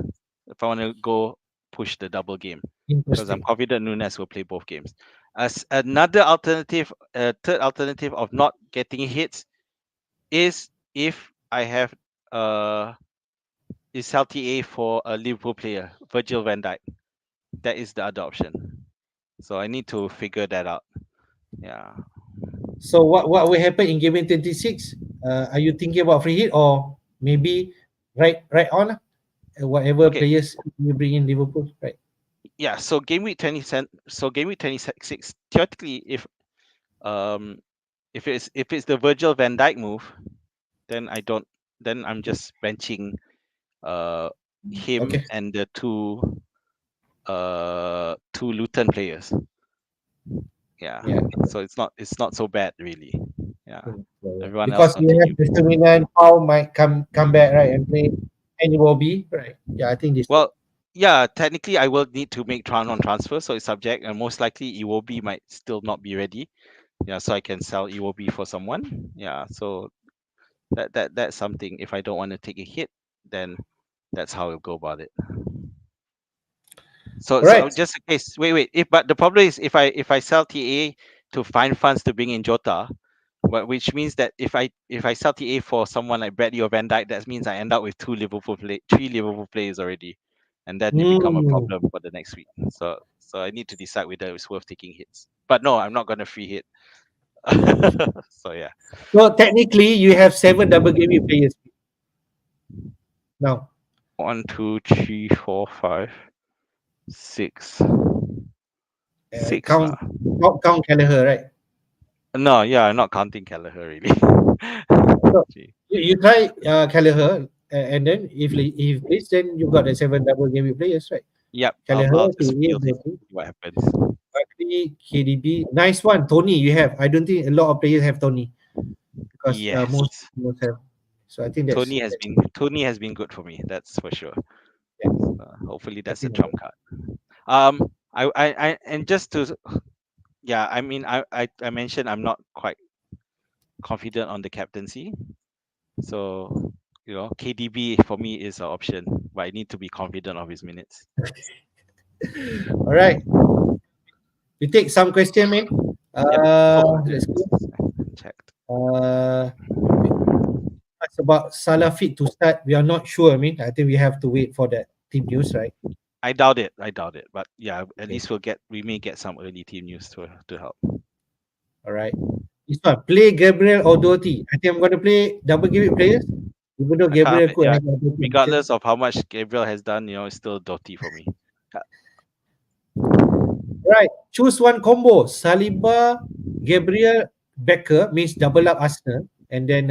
if I want to go push the double game because I'm interesting. confident Nunes will play both games. As another alternative, third alternative of not getting hits is if I have is LTA for a Liverpool player, Virgil van Dijk. That is the other option. So I need to figure that out. Yeah. So what will happen in game 26? Are you thinking about free hit or maybe right on whatever Okay. players you bring in Liverpool, right? Yeah. So game week 26. Theoretically, um if it's the Virgil van Dijk move, then I don't. Then I'm just benching uh him Okay. and the two Luton players. Yeah. Yeah. So it's not so bad really. Yeah. Yeah. Everyone else Because you have continue. Mr. Milan, Paul might come back, right, and play, and it will be right. Yeah, I think this. Well, yeah, technically I will need to make on transfer, so it's subject, and most likely Iwobi might still not be ready. Yeah, so I can sell Iwobi for someone. Yeah, so that's something. If I don't want to take a hit, then that's how I'll go about it. So All so right. just in case, wait. If but the problem is if I sell TA to find funds to bring in Jota, but which means that if I sell TA for someone like Bradley or Van Dijk, that means I end up with three Liverpool players already, and then it become a Mm. problem for the next week. So I need to decide whether it's worth taking hits. But no, I'm not gonna free hit. So yeah, So technically, you have 7 double game players now. 1, 2, 3, 4, 5, 6, 6 Count lah. count Kelleher, right? No, yeah, I'm not counting Kelleher really. So Gee. you try Callagher, and then if this, then you got the 7 double game week players, right? Yep, I'll Callagher, just KA, field him. Doku, See what happens. Barkley, KDB. Nice one, Tony. You have. I don't think a lot of players have Tony because Yes, most have. So I think that's Tony has been good for me. That's for sure. yeah, Hopefully I that's a think trump card. Um, I and just to yeah, I mean I mentioned I'm not quite confident on the captaincy. So, KDB for me is an option, but I need to be confident of his minutes. all right. We take some question, man. Yep. Oh, Let's go. checked. Wait. It's about Salah fit to start. We are not sure. I mean, I think we have to wait for that team news, right? I doubt it. I doubt it. But yeah, at Okay. least we may get some early team news to help. All right. This one, play Gabriel or Doherty. I think I'm gonna play double game with players. Even though I can't. Gabriel could Yeah. have a Doherty option. Regardless of how much Gabriel has done, it's still Doty for me. Right. Choose one combo. Saliba, Gabriel, Becker means double up Arsenal and then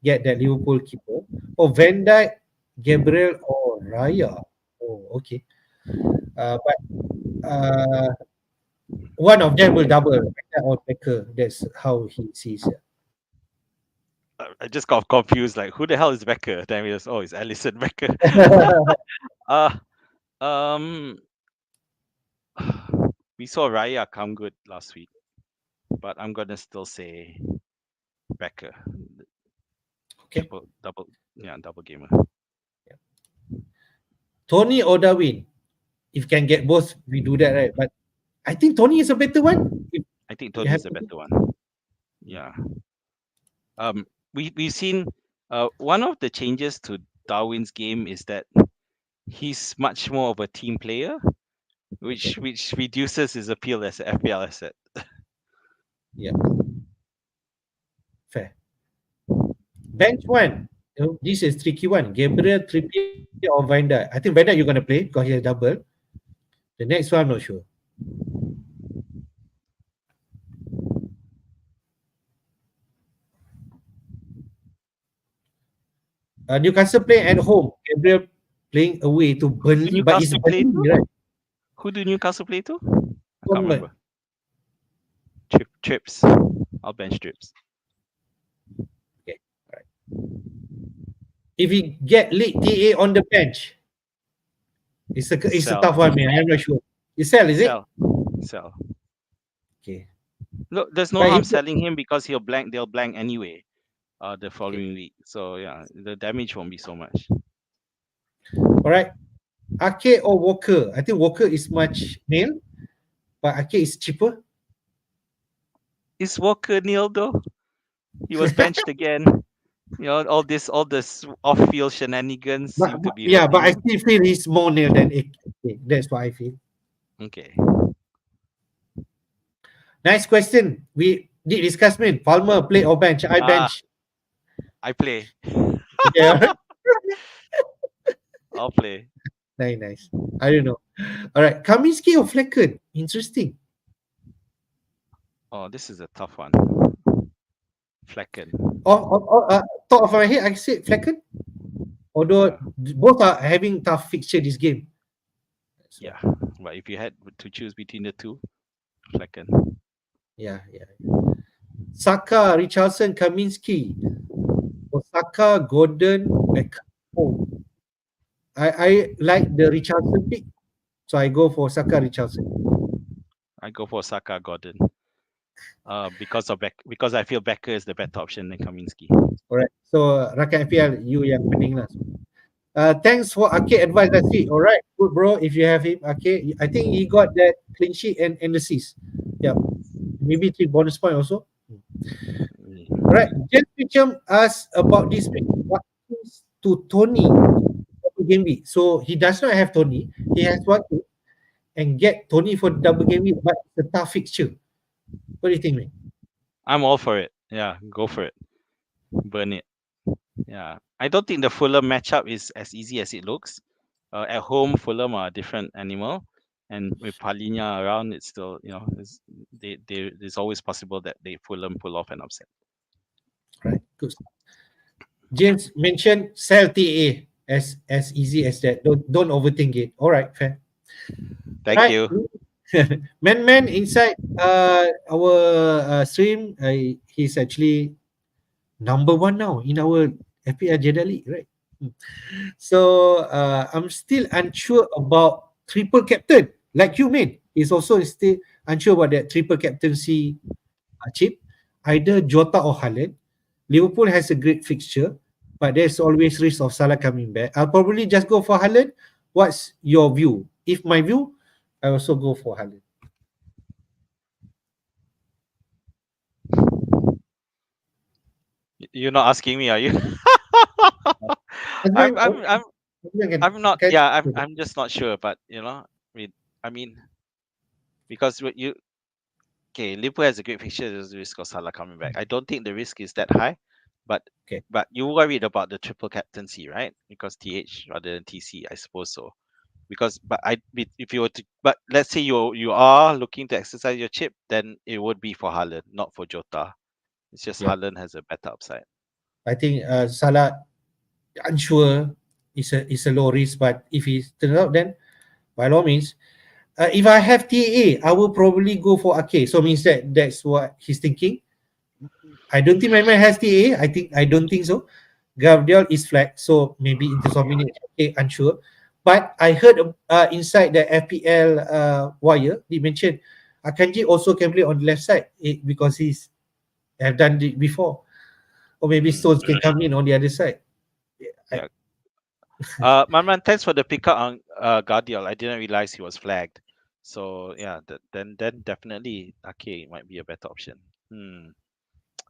get that Liverpool keeper. Or Van Dijk, Gabriel or Raya. Oh, okay. But one of them will double Van Dijk or Becker. That's how he sees it. I just got confused. Like, who the hell is Becker? Then we just, it's Alisson Becker. uh, um, we saw Raya come good last week, but I'm gonna still say Becker. Okay. Double gamer. Tony or Darwin. If can get both, we do that, right? But I think Tony is a better one. If I think you Tony have is a to. better one. Yeah. We've seen one of the changes to Darwin's game is that he's much more of a team player, Okay. which reduces his appeal as an FPL asset. Yeah. Fair. Bench one. This is tricky one. Gabriel, Trippier, or Van Dijk. I think Van Dijk you're gonna play because he has double. The next one, I'm not sure. Newcastle playing at home. Gabriel playing away to Who do Burnley, but it's Newcastle play Burnley, to? right? Who do Newcastle play to? I can't Bournemouth. remember. Trips. I'll bench Trips. Okay. All right. If we get League TA on the bench, it's a Sell. tough one, man. I'm not sure. You sell, is it? Sell. Okay. Look, there's no But harm if selling him because they'll blank anyway. The okay. following week. So yeah, the damage won't be so much. All right. Ake or Walker? I think Walker is much nail, but Ake is cheaper. Is Walker nil though? He was benched again. All this off-field shenanigans seem to be But hurting I him. still feel he's more nail than Ake. That's what I feel. Okay. Nice question. We did discuss, man. Palmer play or bench? I bench. I play. Yeah. I'll play. Nice. I don't know. All right. Kaminsky or Flecken? Interesting. Oh, this is a tough one. Flecken. Top of my head, I said Flecken. Although both are having tough fixture this game. Yeah, but if you had to choose between the two, Flecken. Yeah. Saka, Richardson, Kaminsky. Osaka, Gordon, Beckham. Oh, I like the Richardson pick, so I go for Saka, Richardson. I go for Saka Gordon. Because I feel Becker is the better option than Kaminsky. Alright, so rakan FPL, you yang pening lah. Thanks for Ake advice. That's it. Alright, good bro. If you have him, Ake, I think he got that clean sheet and assist. Yeah, maybe 3 bonus point also. Right, James Mitchum asked about this week. What happens to Tony game week? So he does not have Tony. He has one and get Tony for double game week, but it's a tough fixture. What do you think, man? I'm all for it. Yeah, go for it. Burn it. Yeah, I don't think the Fulham matchup is as easy as it looks. At home, Fulham are a different animal. And with Palhinha around, it's still there's always possible that they pull off an upset. Right. Good. James mentioned sell TA as easy as that. Don't overthink it. All right, fair. Thank Right. you. Man inside our stream, he's actually number one now in our FPL Jedi League, right? So I'm still unsure about triple captain, like you made. He's also still unsure about that triple captaincy chip, either Jota or Haaland. Liverpool has a great fixture, but there's always risk of Salah coming back. I'll probably just go for Haaland. What's your view? If my view, I also go for Haaland. You're not asking me, are you? Azmin, I'm I'm I'm Azmin I'm not. can, Yeah, I'm just not sure. But I mean, because you okay, Liverpool has a great fixture. There's the risk of Salah coming back. I don't think the risk is that high, but okay. you worried about the triple captaincy, right? Because TH rather than TC, I suppose so. Because if you were to, but let's say you are looking to exercise your chip, then it would be for Haaland, not for Jota. It's just Yeah, Haaland has a better upside. I think Salah unsure is a low risk, but if he turns out, then by all means. If I have TAA, I will probably go for Ake. So means that's what he's thinking. I don't think my man has TAA. I don't think so. Gabriel is flat, so maybe in terms of minutes, okay, unsure. But I heard inside the FPL wire, they mentioned Akanji also can play on the left side because he's have done it before. Or maybe Mm, Stones can come in on the other side. I, yeah. Man, thanks for the pickup on Guardiol. I didn't realize he was flagged. So yeah, then definitely Ake might be a better option.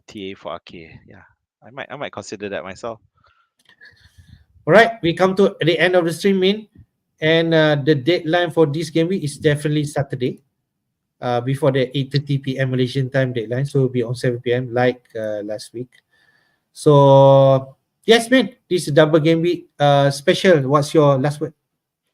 TA for Ake. Yeah, I might consider that myself. all right, we come to the end of the stream, Min, and the deadline for this game week is definitely Saturday. Before the 8:30 p.m. Malaysian time deadline, so it'll be on 7 p.m. like last week. So yes, man, this is double game week special. What's your last word?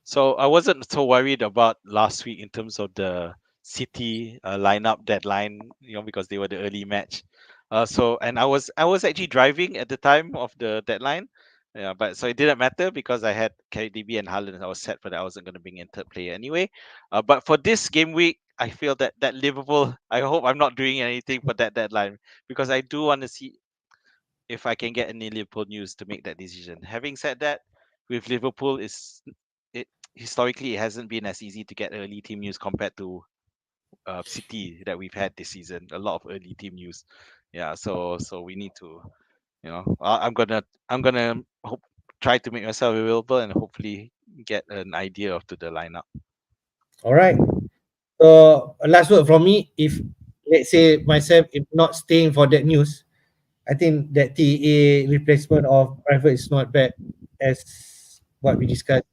So I wasn't so worried about last week in terms of the City lineup deadline, because they were the early match. And I was actually driving at the time of the deadline. Yeah, but so it didn't matter because I had KDB and Haaland. I was set for that. I wasn't going to bring in third player anyway. But for this game week, I feel that Liverpool. I hope I'm not doing anything for that deadline because I do want to see if I can get any Liverpool news to make that decision. Having said that, with Liverpool, it historically it hasn't been as easy to get early team news compared to City that we've had this season. A lot of early team news. Yeah, so we need to, I'm gonna try to make myself available and hopefully get an idea of to the lineup. All right. So last word from me. If let's say myself, if not staying for that news, I think that TAA replacement of private is not bad as what we discussed.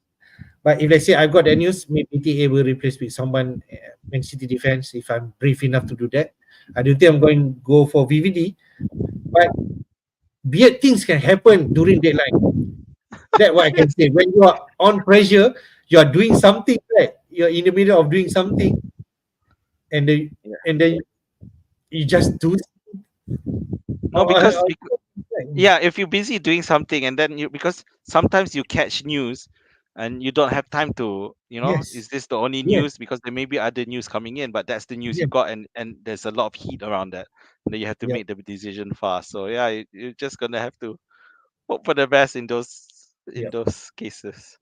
But if let's say I've got that news, maybe TA will replace with someone Man City defense if I'm brave enough to do that. I don't think I'm going to go for VVD, but weird things can happen during deadline. That's what I can say. When you are on pressure, you are doing something, right? You're in the middle of doing something, and then Yeah. and then you just do. No, because Or- yeah, if you're busy doing something and then because sometimes you catch news and you don't have time to, yes, is this the only yes, news? Because there may be other news coming in, but that's the news you yes, got, and there's a lot of heat around that. And then you have to yeah. make the decision fast. So yeah, you're just gonna have to hope for the best in Yeah. those cases.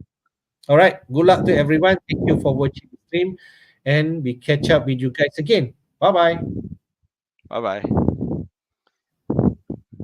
All right. Good luck to everyone. Thank you for watching the stream, and we catch up with you guys again. Bye bye. Bye bye.